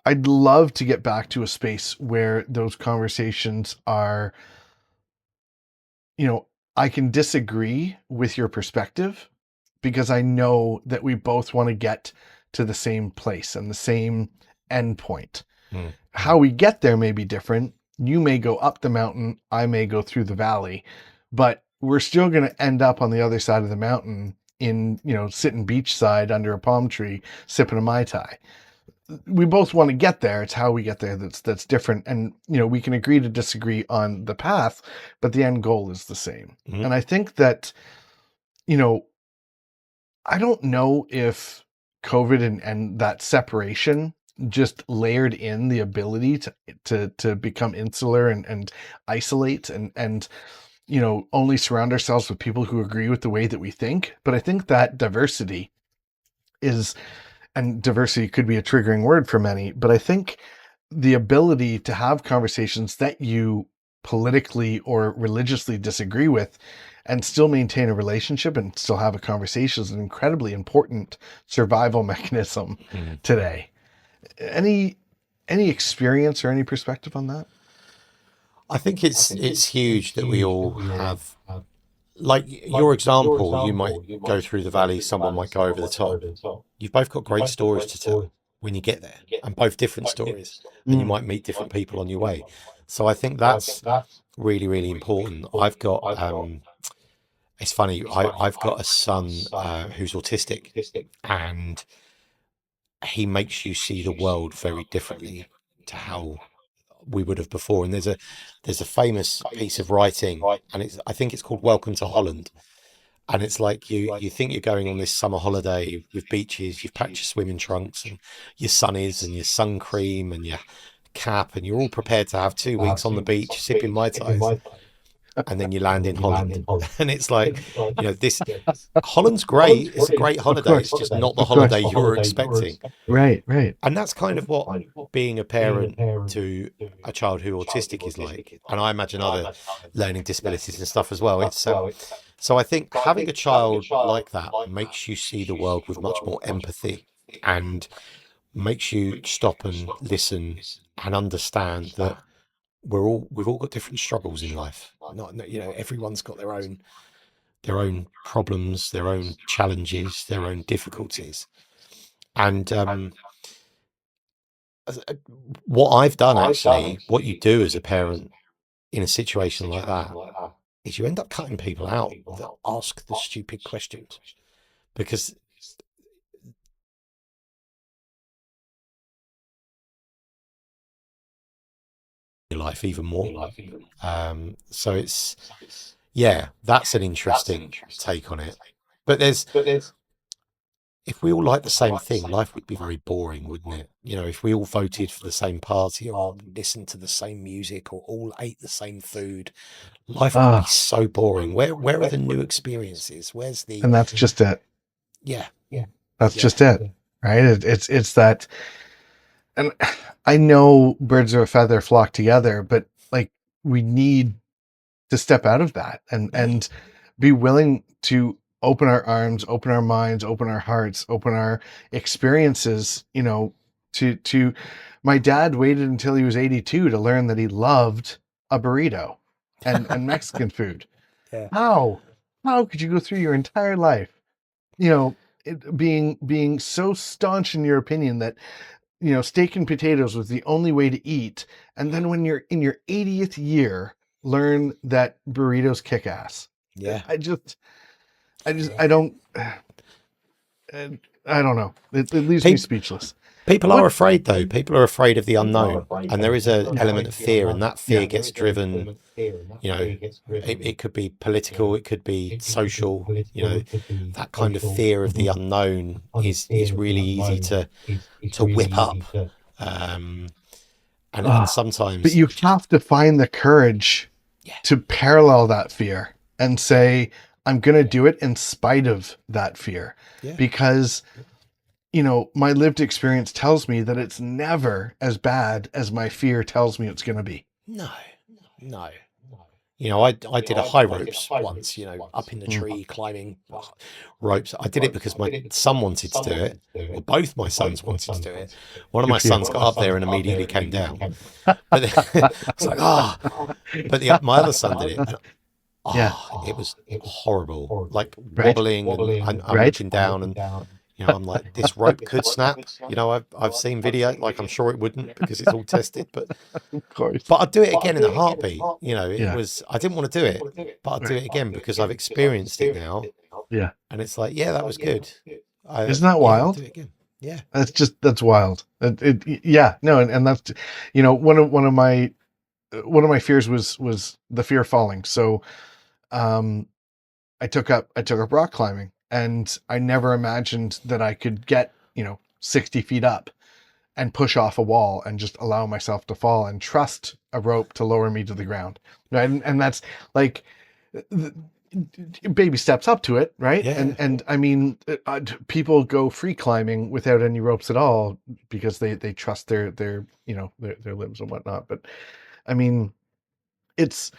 I'd love to get back to a space where those conversations are, I can disagree with your perspective because I know that we both want to get to the same place and the same endpoint. Mm. How we get there may be different. You may go up the mountain, I may go through the valley, but we're still going to end up on the other side of the mountain in, sitting beachside under a palm tree, sipping a Mai Tai. We both want to get there. It's how we get there that's different. And, we can agree to disagree on the path, but the end goal is the same. Mm-hmm. And I think that, I don't know if COVID and that separation just layered in the ability to become insular and isolate and only surround ourselves with people who agree with the way that we think. But I think that diversity is, and diversity could be a triggering word for many, but I think the ability to have conversations that you politically or religiously disagree with and still maintain a relationship and still have a conversation is an incredibly important survival mechanism today. Any experience or any perspective on that? I think it's huge that we all have like your example, you might go through the valley, someone might go over the top. You've both got great stories to tell when you get there, and both different stories, and you Mm. might meet different people on your way. So I think that's really, really important. I've got, it's funny, I've got a son who's autistic, and he makes you see the world very differently to how we would have before. And there's a famous piece of writing, and I think it's called Welcome to Holland. And it's like you think you're going on this summer holiday with beaches, you've packed your swimming trunks and your sunnies and your sun cream and your cap, and you're all prepared to have 2 weeks on the beach sipping Mai Tais, and then you land in Holland. And it's like, this Holland's great. It's a great Of holiday. It's course, just not the of course. holiday you were expecting. Right, right. And that's kind of what being a parent to a child who autistic is like. And I imagine other learning disabilities and stuff as well. It's so I think having a child like that makes you see the world with much more empathy, and makes you stop and listen and understand that we've all got different struggles in life. Not, everyone's got their own problems, their own challenges, their own difficulties. And what I've done, actually, what you do as a parent in a situation like that, is you end up cutting people out that ask the stupid questions, because your life even more. So yeah, that's an interesting take on it. But if we all like the same thing, life would be very boring, wouldn't it? If we all voted for the same party, or listened to the same music, or all ate the same food, life would be Ah, so boring. Where are the new experiences? Where's the and that's just it. yeah, That's yeah, just it, right? It's that, and I know birds of a feather flock together, but like we need to step out of that mm, and be willing to open our arms, open our minds, open our hearts, open our experiences, to my dad waited until he was 82 to learn that he loved a burrito and Mexican food. yeah, How? How could you go through your entire life, you know, being so staunch in your opinion that steak and potatoes was the only way to eat, and then when you're in your 80th year, learn that burritos kick ass. yeah. I don't, I don't know. It leaves me People speechless. people are What? afraid, though. People are afraid of the unknown, and there is a element of fear, and that fear gets driven. You know, it could be political, it could be social. That kind of fear of the unknown is really easy to whip up, um, and Ah, but sometimes, you have to find the courage yeah, to parallel that fear and say, I'm going to do it in spite of that fear. yeah, Because, my lived experience tells me that it's never as bad as my fear tells me it's going to be. no, no. I did a high ropes once, up in the Mm. tree climbing ropes. I did it because my son wanted to do it. Well, both my sons wanted to do it. One of Good my for you. sons got up there and immediately came down. But then, I was like, but my other son did it. And, Yeah. it was horrible, like Right. wobbling, and I'm Right. looking down, and I'm like, this rope could snap. I've seen video, like I'm sure it wouldn't because it's all tested, but Of course. I'd do it again in a heartbeat. Yeah. I didn't want to do it, but I'd do Right. it again because I've experienced it now, Yeah. and it's like, yeah, that was good. Isn't that Yeah, I'd do wild? it again. Yeah, That's wild. Yeah, no, and that's, one of my fears was the fear of falling. So, um, I took up rock climbing, and I never imagined that I could get 60 feet up and push off a wall and just allow myself to fall and trust a rope to lower me to the ground. Right, and that's like the, baby steps up to it, right? yeah, And I mean, people go free climbing without any ropes at all because they trust their limbs and whatnot. But I mean, it's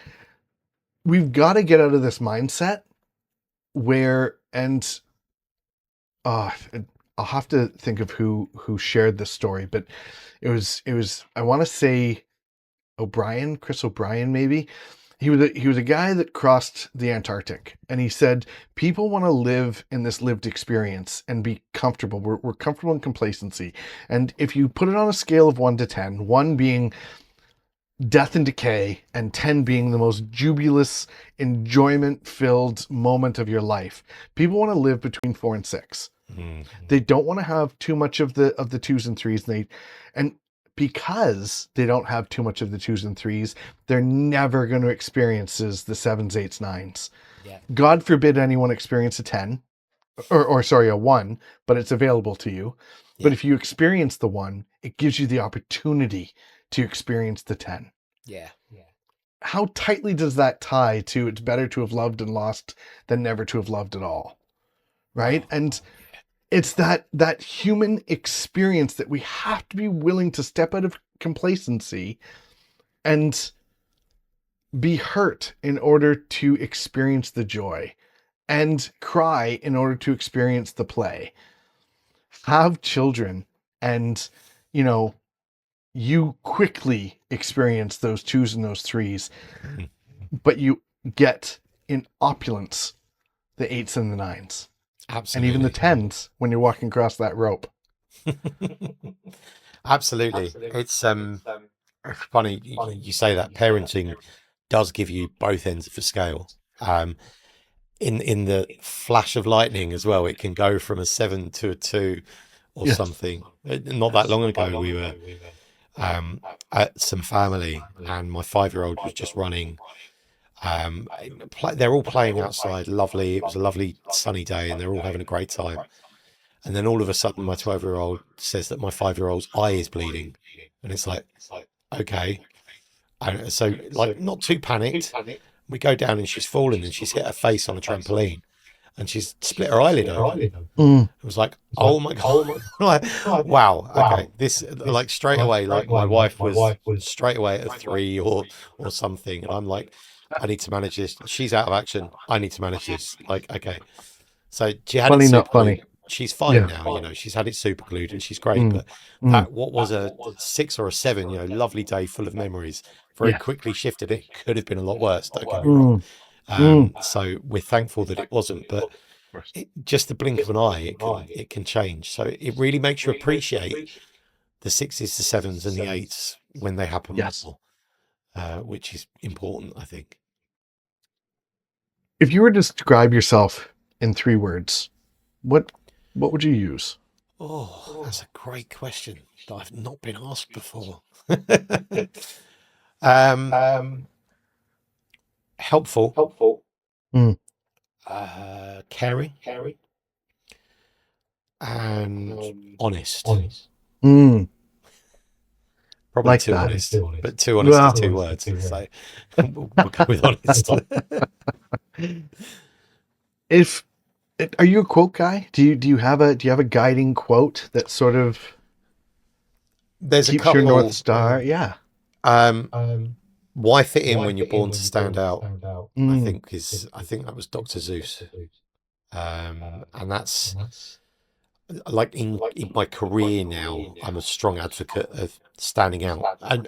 we've got to get out of this mindset where and uh I'll have to think of who shared this story, but it was I want to say Chris O'Brien maybe. he was a guy that crossed the Antarctic, and he said people want to live in this lived experience and be comfortable. We're comfortable in complacency, and if you put it on a scale of 1 to 10, 1 being death and decay, and 10 being the most jubilous, enjoyment-filled moment of your life, people want to live between 4 and 6. They don't want to have too much of the 2s and 3s, and because they don't have too much of the 2s and 3s, they're never going to experience the 7s, 8s, 9s. Yeah. God forbid anyone experience a 10, or sorry, a 1, but it's available to you. Yeah. But if you experience the 1, it gives you the opportunity to experience the 10. Yeah. How tightly does that tie to it's better to have loved and lost than never to have loved at all? Right? And it's that human experience that we have to be willing to step out of complacency and be hurt in order to experience the joy, and cry in order to experience the play. Have children, and you quickly experience those 2s and those 3s, but you get in opulence the 8s and the 9s. Absolutely. And even the 10s when you're walking across that rope. Absolutely. It's funny you say that. Parenting does give you both ends of the scale. In the flash of lightning as well, it can go from a 7 to a 2 or something. Not that long ago, we were at some family, and my 5-year-old was just running. They're all playing outside, lovely. It was a lovely sunny day, and they're all having a great time. And then all of a sudden, my 12-year-old says that my 5-year-old's eye is bleeding, and it's like, okay. And so, like, not too panicked. We go down, and she's fallen, and she's hit her face on a trampoline, and she's split her eyelid open. It was like, oh my God. Like, wow. Okay. This, like, straight away, like, my wife was straight away at a 3 or something. And I'm like, I need to manage this. She's out of action. I need to manage this. Like, okay. So she had Funny, it not super funny. glued. She's fine now, she's had it super glued and she's great. But that, what was a 6 or a 7, lovely day full of memories, very quickly shifted. It could have been a lot worse. Don't get me wrong. So we're thankful that it wasn't, but just the blink of an eye, it can change. So it really makes you appreciate the 6s, the 7s, and the 8s when they happen more, which is important, I think. If you were to describe yourself in 3 words, what would you use? Oh, that's a great question that I've not been asked before. Helpful. Caring. And honest. Mm. Probably Like too that. honest, but too honest Well, is 2 words. So we'll go with honest. Are you a quote guy? Do you have a guiding quote that sort of There's keeps a couple, your North Star? Yeah. Why fit in when you're born to stand out? I think that was Dr. Seuss. And that's like in my career now, I'm a strong advocate of standing out. And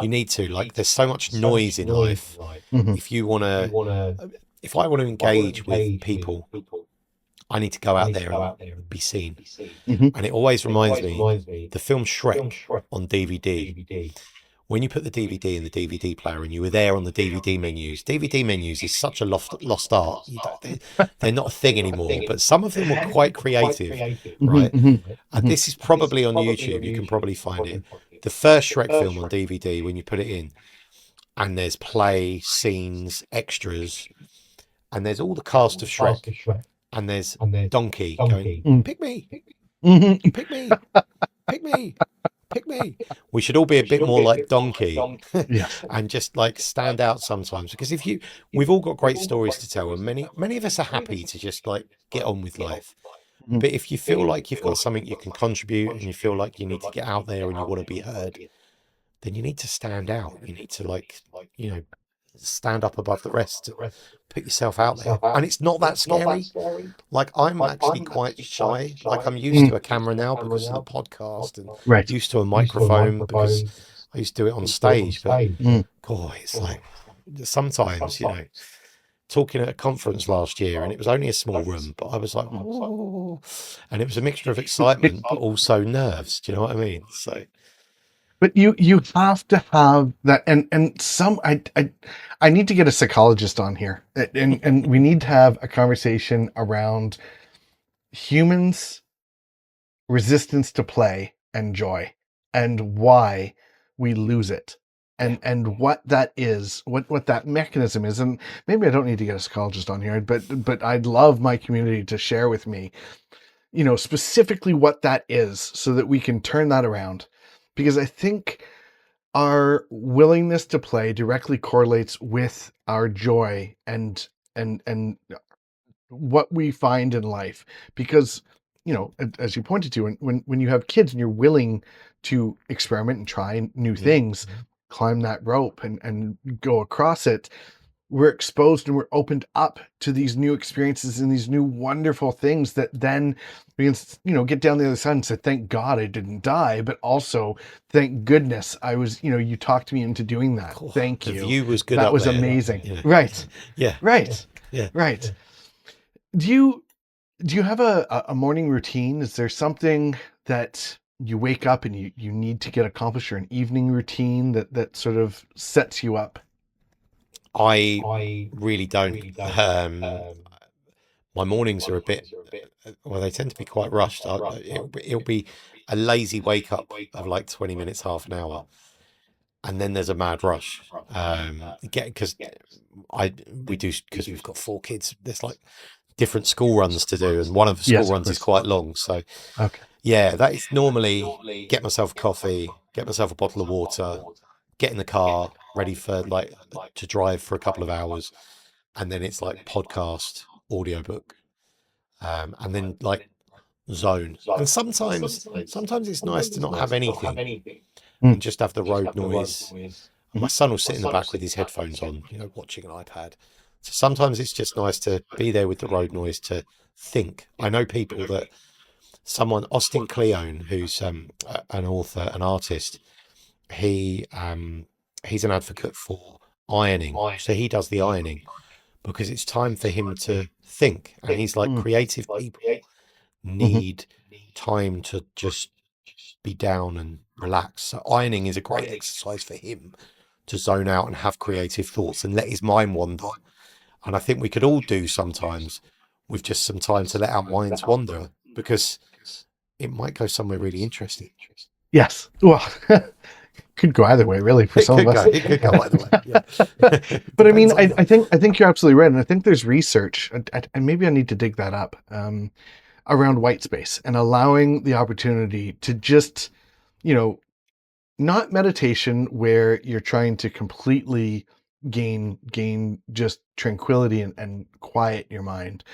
you need to, like, there's so much noise in life. If I want to engage with people, I need to go out there and be seen. And it always reminds me, the film Shrek on DVD. When you put the DVD in the DVD player and you were there on the DVD menus is such a lost art. They're not a thing anymore, but some of them were quite creative, right? And this is probably on YouTube. You can probably find it. The first Shrek film on DVD, when you put it in, and there's play, scenes, extras, and there's all the cast of Shrek, and there's Donkey going, pick me, pick me, pick me. Pick me. We should all be a bit more like Donkey and just like stand out sometimes, because we've all got great stories to tell, and many of us are happy to just like get on with life. But if you feel like you've got something you can contribute, and you feel like you need to get out there and you want to be heard, then you need to stand out. You need to stand up above the rest, put yourself out there. And it's not that scary. Like, I'm actually quite shy. Like, I'm used to a camera now because of the podcast, and used to a microphone because I used to do it on stage. But God, it's like, sometimes, talking at a conference last year, and it was only a small room, but I was like, oh, and it was a mixture of excitement, but also nerves. Do you know what I mean? So, But you have to have that, and some I need to get a psychologist on here, and we need to have a conversation around humans' resistance to play and joy, and why we lose it, and what that is, what that mechanism is. And maybe I don't need to get a psychologist on here, but I'd love my community to share with me, specifically what that is, so that we can turn that around, because I think our willingness to play directly correlates with our joy and what we find in life. Because, as you pointed to, when you have kids and you're willing to experiment and try new things, climb that rope and go across it, we're exposed and we're opened up to these new experiences and these new wonderful things that then we can, get down the other side and say, thank God I didn't die, but also thank goodness I was, you talked me into doing that. Thank the you. view was good That up was there. amazing. Right. Yeah. Right. Yeah. Right. Do you have a morning routine? Is there something that you wake up and you need to get accomplished, or an evening routine that sort of sets you up? I really don't. My mornings are a bit, well, they tend to be quite rushed. It'll be a lazy wake up of like 20 minutes, half an hour, and then there's a mad rush. Because we do, because we've got 4 kids. There's like different school runs to do, and one of the school Yes, of runs is course. quite long. So Okay. yeah, that is normally get myself a coffee, get myself a bottle of water, get in the car, ready for like to drive for a couple of hours, and then it's like podcast, audiobook, and then like zone. And sometimes it's nice to not have anything and just have the road noise. And my son will sit in the back with his headphones on, watching an iPad. So sometimes it's just nice to be there with the road noise to think. I know people that Austin Kleon, who's an author, an artist, he's an advocate for ironing. So he does the ironing because it's time for him to think. And he's like, creative people need time to just be down and relax. So ironing is a great exercise for him to zone out and have creative thoughts and let his mind wander. And I think we could all do sometimes with just some time to let our minds wander, because it might go somewhere really interesting. Yes. Well, could go either way, really, for some of us. It could go either way. Yeah. But I mean, I think you're absolutely right, and I think there's research, and maybe I need to dig that up, around white space and allowing the opportunity to just, not meditation where you're trying to completely gain just tranquility and quiet your mind,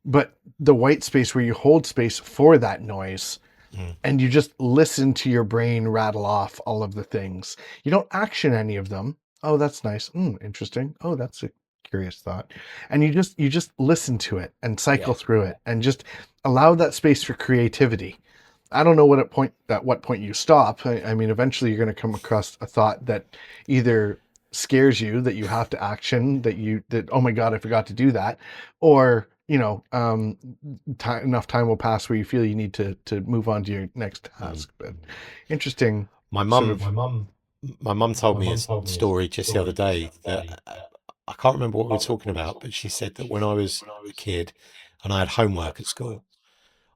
but the white space where you hold space for that noise. And you just listen to your brain rattle off all of the things. You don't action any of them. Oh, that's nice. Interesting. Oh, that's a curious thought. And you just listen to it and cycle through it and just allow that space for creativity. I don't know at what point you stop. I mean, eventually you're going to come across a thought that either scares you, that you have to action, that oh my God, I forgot to do that, or enough time will pass where you feel you need to move on to your next task. But interesting. My mum told me a story just the other day that I can't remember what we were talking about, but she said that when I was a kid and I had homework at school,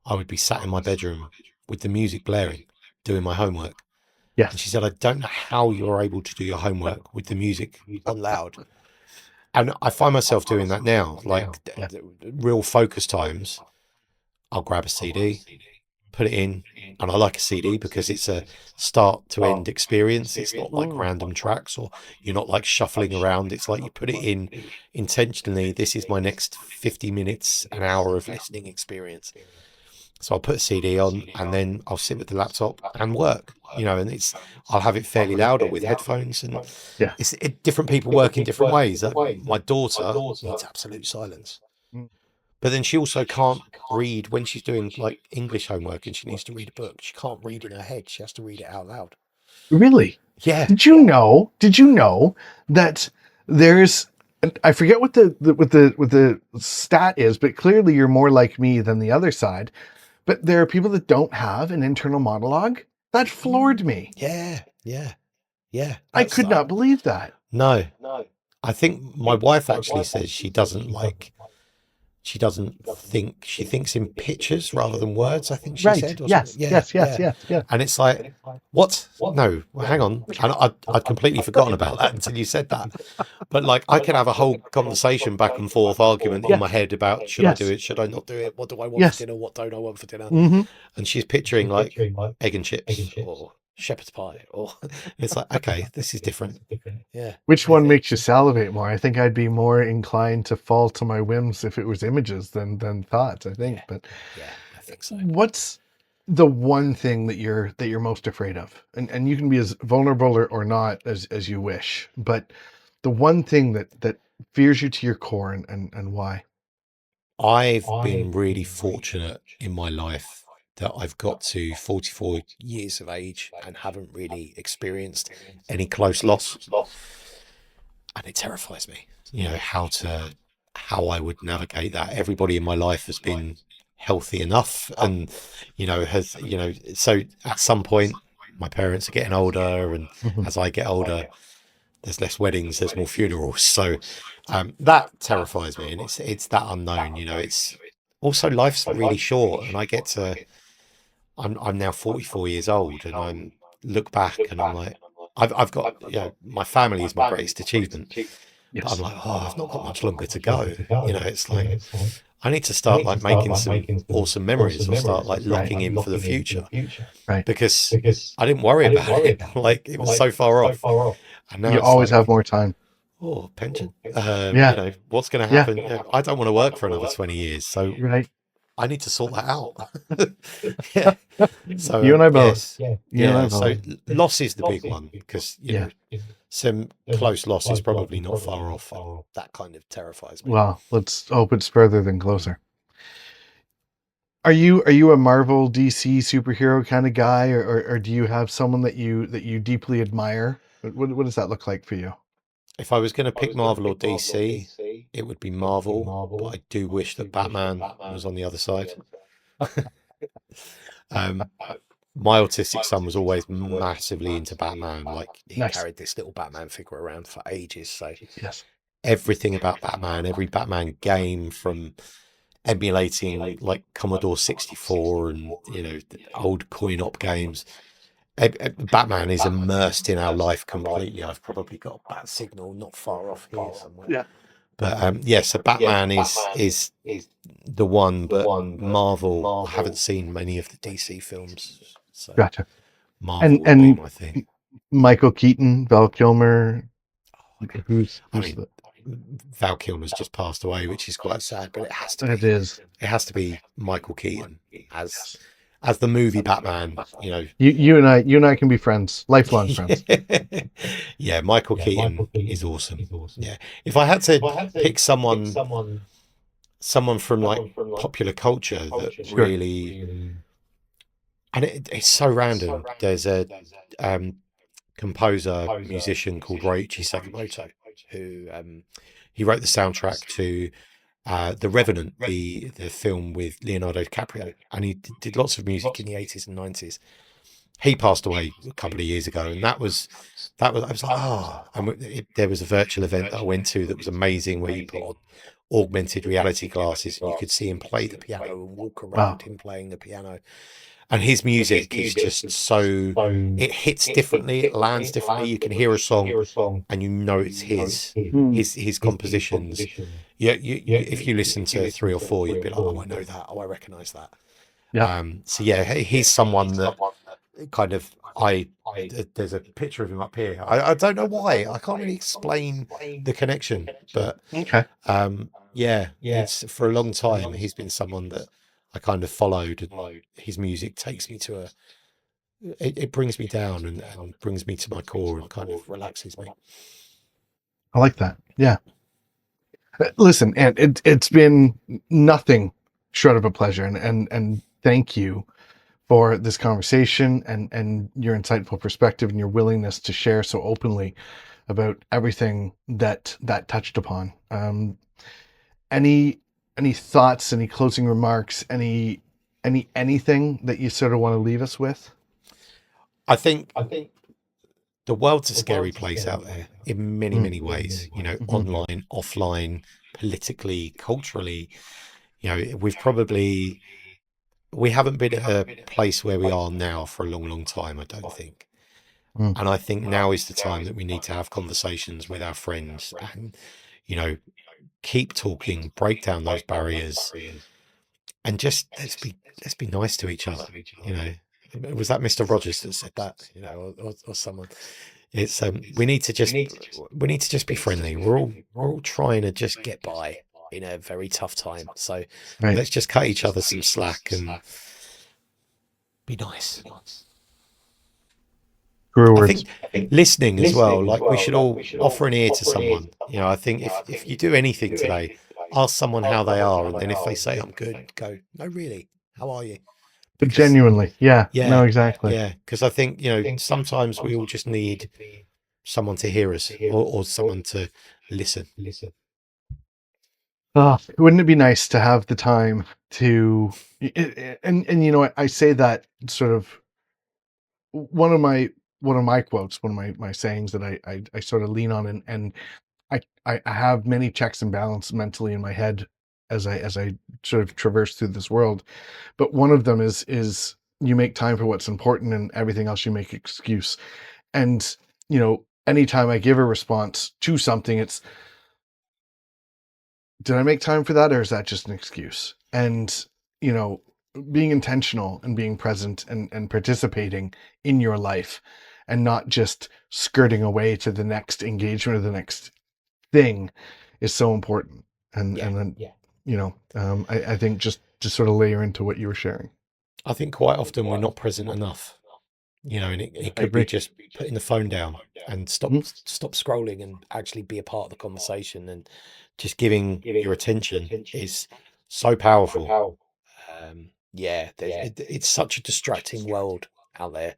I would be sat in my bedroom with the music blaring, doing my homework. Yes. And she said, I don't know how you're able to do your homework with the music on loud. And I find myself doing that now, like real focus times. I'll grab a CD, put it in, and I like a CD because it's a start to end experience. It's not like random tracks, or you're not like shuffling around. It's like you put it in intentionally. This is my next 50 minutes, an hour of listening experience. So I'll put a CD on and then I'll sit with the laptop and work, and I'll have it fairly loud or with headphones, and different people work in different ways. My daughter needs absolute silence. But then she also can't read when she's doing like English homework and she needs to read a book. She can't read in her head. She has to read it out loud. Really? Yeah. Did you know that There's, I forget what the stat is, but clearly you're more like me than the other side. But there are people that don't have an internal monologue. That floored me. Yeah, yeah, yeah. I could not believe that. No, I think my wife actually says she doesn't think, she thinks in pictures rather than words, I think she Right. said. Or Yes. something. Yeah, Yes. And it's like, what? No, hang on. And I'd completely forgotten about that until you said that. But like, I can have a whole conversation back and forth argument in my head about, should I do it? Should I not do it? What do I want for dinner? What don't I want for dinner? Mm-hmm. And she's picturing like egg and chips or shepherd's pie, or it's like, okay, this is different. Yeah. Which one makes you salivate more? I think I'd be more inclined to fall to my whims if it was images than thoughts, I think. But yeah, I think so. What's the one thing that you're most afraid of? And you can be as vulnerable or not as you wish, but the one thing that fears you to your core, and why? I've been really fortunate in my life that I've got to 44 years of age and haven't really experienced any close loss. And it terrifies me, how I would navigate that. Everybody in my life has been healthy enough and, so at some point my parents are getting older, and as I get older, there's less weddings, there's more funerals. So that terrifies me, and it's that unknown. It's also, life's really short, and I'm now 44 years old, and I look back and I'm like, I've got, my family is my greatest achievement. But I'm like, I've not got much longer to go. It's like, I need to start like making some awesome memories, or start like locking in for the future. Right. Because I didn't worry about it. Like, it was so far off. And now you always have more time. Oh, pension. What's going to happen? Yeah. I don't want to work for another 20 years. So I need to sort that out. Yeah. So you and I both. Yes. So loss is the big one, because, some close loss is probably not far off. That kind of terrifies me. Well, let's hope it's further than closer. Are you a Marvel, DC superhero kind of guy, or do you have someone that you deeply admire? What does that look like for you? If I was going to pick Marvel or DC, it would be Marvel, but I do wish that Batman was on the other side. My autistic son was always massively into Batman. Like, he carried this little Batman figure around for ages. So everything about Batman, every Batman game, from emulating like Commodore 64 and, the old coin-op games, Batman is immersed in our life completely. I've probably got a bat signal not far off here somewhere. Yeah. But so Batman is the one, but Marvel, I haven't seen many of the DC films. So gotcha. Marvel would be my thing. Michael Keaton, Val Kilmer. Val Kilmer's just passed away, which is quite sad, but it has to be. It is. It has to be Michael Keaton as the movie Batman. You and I can be friends, lifelong friends. Yeah, Michael Keaton is awesome. Yeah, if I had to pick someone from like popular culture that really, and it's so random. There's a composer, musician called Ryuichi Sakamoto, who he wrote the soundtrack to The Revenant, the film with Leonardo DiCaprio, and he did lots of music in the 80s and 90s. He passed away a couple of years ago, and I was like, and there was a virtual event that I went to that was amazing, where you put on augmented reality glasses and you could see him play the piano and walk around him playing the piano. And his music is just so, it hits differently, it lands differently. You can hear a song and it's his compositions. If you listen to 3 or 4, you'd be like, oh, I know that. Oh, I recognize that. Yeah. He's someone that kind of, there's a picture of him up here. I don't know why. I can't really explain the connection, but it's for a long time, he's been someone that I kind of followed, and his music takes me to it brings me down and brings me to my core and kind of relaxes me. I like that. Yeah. Listen, and it's been nothing short of a pleasure, and thank you for this conversation and your insightful perspective and your willingness to share so openly about everything that touched upon. Any any thoughts, any closing remarks, anything that you sort of want to leave us with? I think the world's a scary place out there in many, Mm. many ways, Mhm. online, offline, politically, culturally. We haven't been at a place where we are now for a long, long time, I don't think. Mm. And I think now is the time that we need to have conversations with our friends and, you know, keep talking, break down those barriers, and just let's be nice to each other. You know, was that Mr. Rogers that said that? Or someone. It's we need to just be friendly. We're all trying to just get by in a very tough time. So Right. let's just cut each other some slack and be nice. True I words. think listening as well, like we should all offer an ear to someone. I think if you do anything today, ask someone how they are, and then if they say I'm good, go, no, really, how are you? But Because genuinely, yeah. No, yeah, exactly. yeah, because I think, sometimes we all just need someone to hear us or someone to listen. Oh, wouldn't it be nice to have the time to and you know what, I say that sort of one of my quotes, one of my sayings that I sort of lean on, and I have many checks and balances mentally in my head as I sort of traverse through this world. But one of them is you make time for what's important, and everything else you make excuse. And anytime I give a response to something, it's, did I make time for that, or is that just an excuse? And you know, being intentional and being present and participating in your life, and not just skirting away to the next engagement or the next thing, is so important. Yeah. And then I think just to sort of layer into what you were sharing. I think quite often we're not present enough, and it I could be agree. just putting the phone down and stop Mhm. stop scrolling and actually be a part of the conversation, and just giving your attention is so powerful. Yeah, it's such a distracting world out there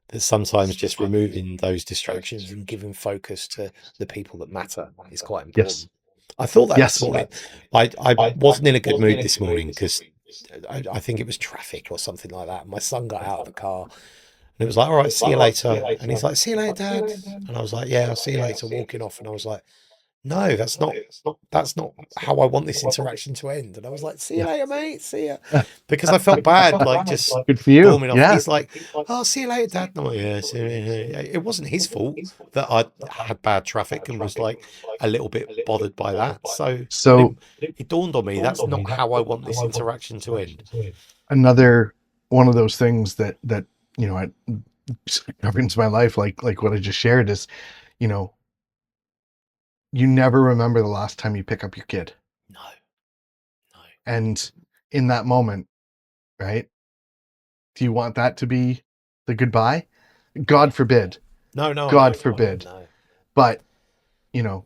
that sometimes just removing those distractions and giving focus to the people that matter is quite Yes. important. I thought that this Yes. morning. I wasn't in a good mood this morning because I think it was traffic or something like that. My son got out of the car and it was like, all right, see you later. And he's like, see you later, Dad. And I was like, yeah, I'll see you later, walking off. And I was like, no, that's not how I want this interaction to end. And I was like, see you Yeah. later, mate. See ya. Because I felt bad, like just Good for you. storming off. And Yeah. he's like, oh, see you later, Dad. And I'm like, yeah, see you later. It wasn't his fault that I had bad traffic and was like a little bit bothered by that. So, but it So it dawned on me that's not how I want this interaction to end. another one of those things that I governs my life, like what I just shared, is you know you never remember the last time you pick up your kid, No, no. and in that moment, right? Do you want that to be the goodbye? God forbid. No, no, I God know. forbid. No. But you know,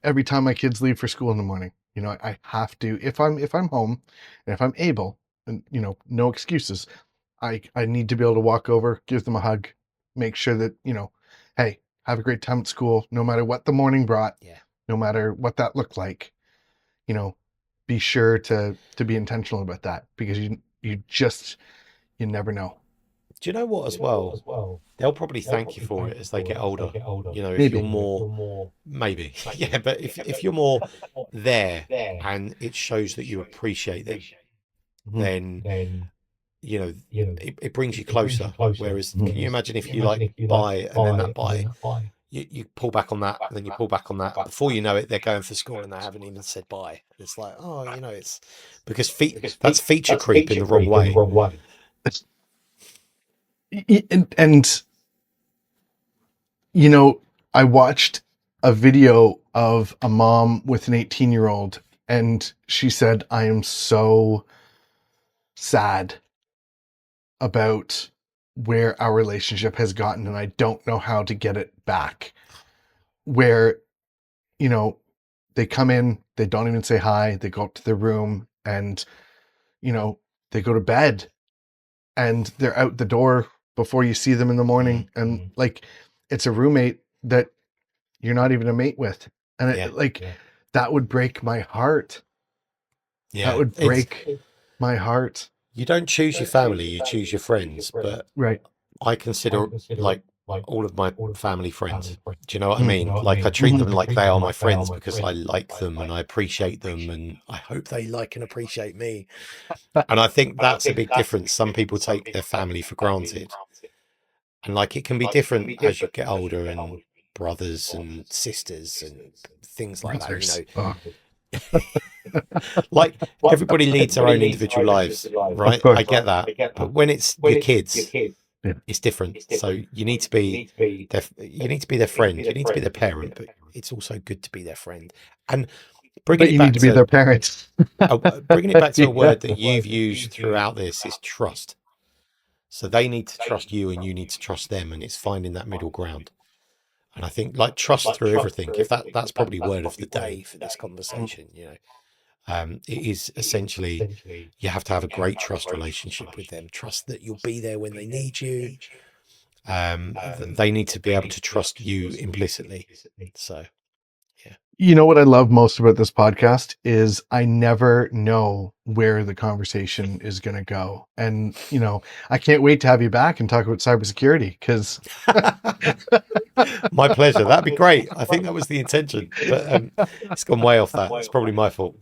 every time my kids leave for school in the morning, I have to, if I'm home and if I'm able, and no excuses, I need to be able to walk over, give them a hug, make sure that, hey, have a great time at school, no matter what the morning brought, Yeah. no matter what that looked like, you know, be sure to be intentional about that, because you never know. Do you know what as well? They'll probably thank you for it as they get older. If you're Maybe. more, maybe, yeah, but if you're more there and it shows that you appreciate them, Mhm. then it brings you closer. Whereas, Mhm. can you imagine if you like buy and then that buy, you pull back on that and then you pull back on that. Before you know it, they're going for school and they haven't even said bye. It's like, oh, it's because that's feature creep in the wrong way. And you know, I watched a video of a mom with an 18-year-old, and she said, I am so sad about where our relationship has gotten, and I don't know how to get it back. Where, you know, they come in, they don't even say hi, they go up to their room, and, you know, they go to bed, and they're out the door before you see them in the morning. And like, it's a roommate that you're not even a mate with. And Yeah. that would break my heart. That Yeah. would It's, break my heart. you don't choose your family, you choose your friends. But Right. I consider like all of my family friends. Do you know what I Mm. mean? Like I treat them Mhm. like they are my friends because I like them and I appreciate them and I hope they like and appreciate me. And I think that's a big difference. Some people take their family for granted. And like it can be different as you get older and brothers and sisters and things like that, you Brothers. know. Oh, Like everybody leads their own individual lives, of right? I course. get that. But when it's your kids, Yeah. it's different. So you need to be you need to be their friend, you need to be their parent, but it's also good to be their friend. And bringing But it you need back to be to their parents. bringing it back to a Yeah. word that you've used throughout this is trust. So they need to trust you and you need to trust them, and it's finding that middle ground. And I think like trust through everything, if that's probably word of the day for this conversation, you know. It is essentially you have to have a great trust relationship with them. Trust that you'll be there when they need you. They need to be able to trust you implicitly. So, yeah. You know what I love most about this podcast is I never know where the conversation is going to go. And, I can't wait to have you back and talk about cybersecurity because My pleasure. That'd be great. I think that was the intention, but it's gone way off that. It's probably my fault.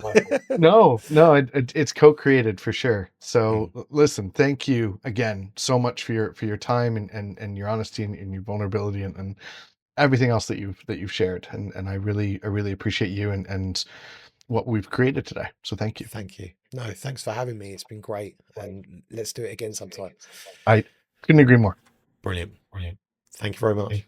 no, it's co-created for sure. Mm, So listen, thank you again so much for your time and your honesty and your vulnerability and everything else that you've shared. And I really appreciate you and what we've created today. So thank you. thank you. No, thanks for having me. It's been great. And let's do it again sometime. I couldn't agree more. Brilliant. Thank you very much.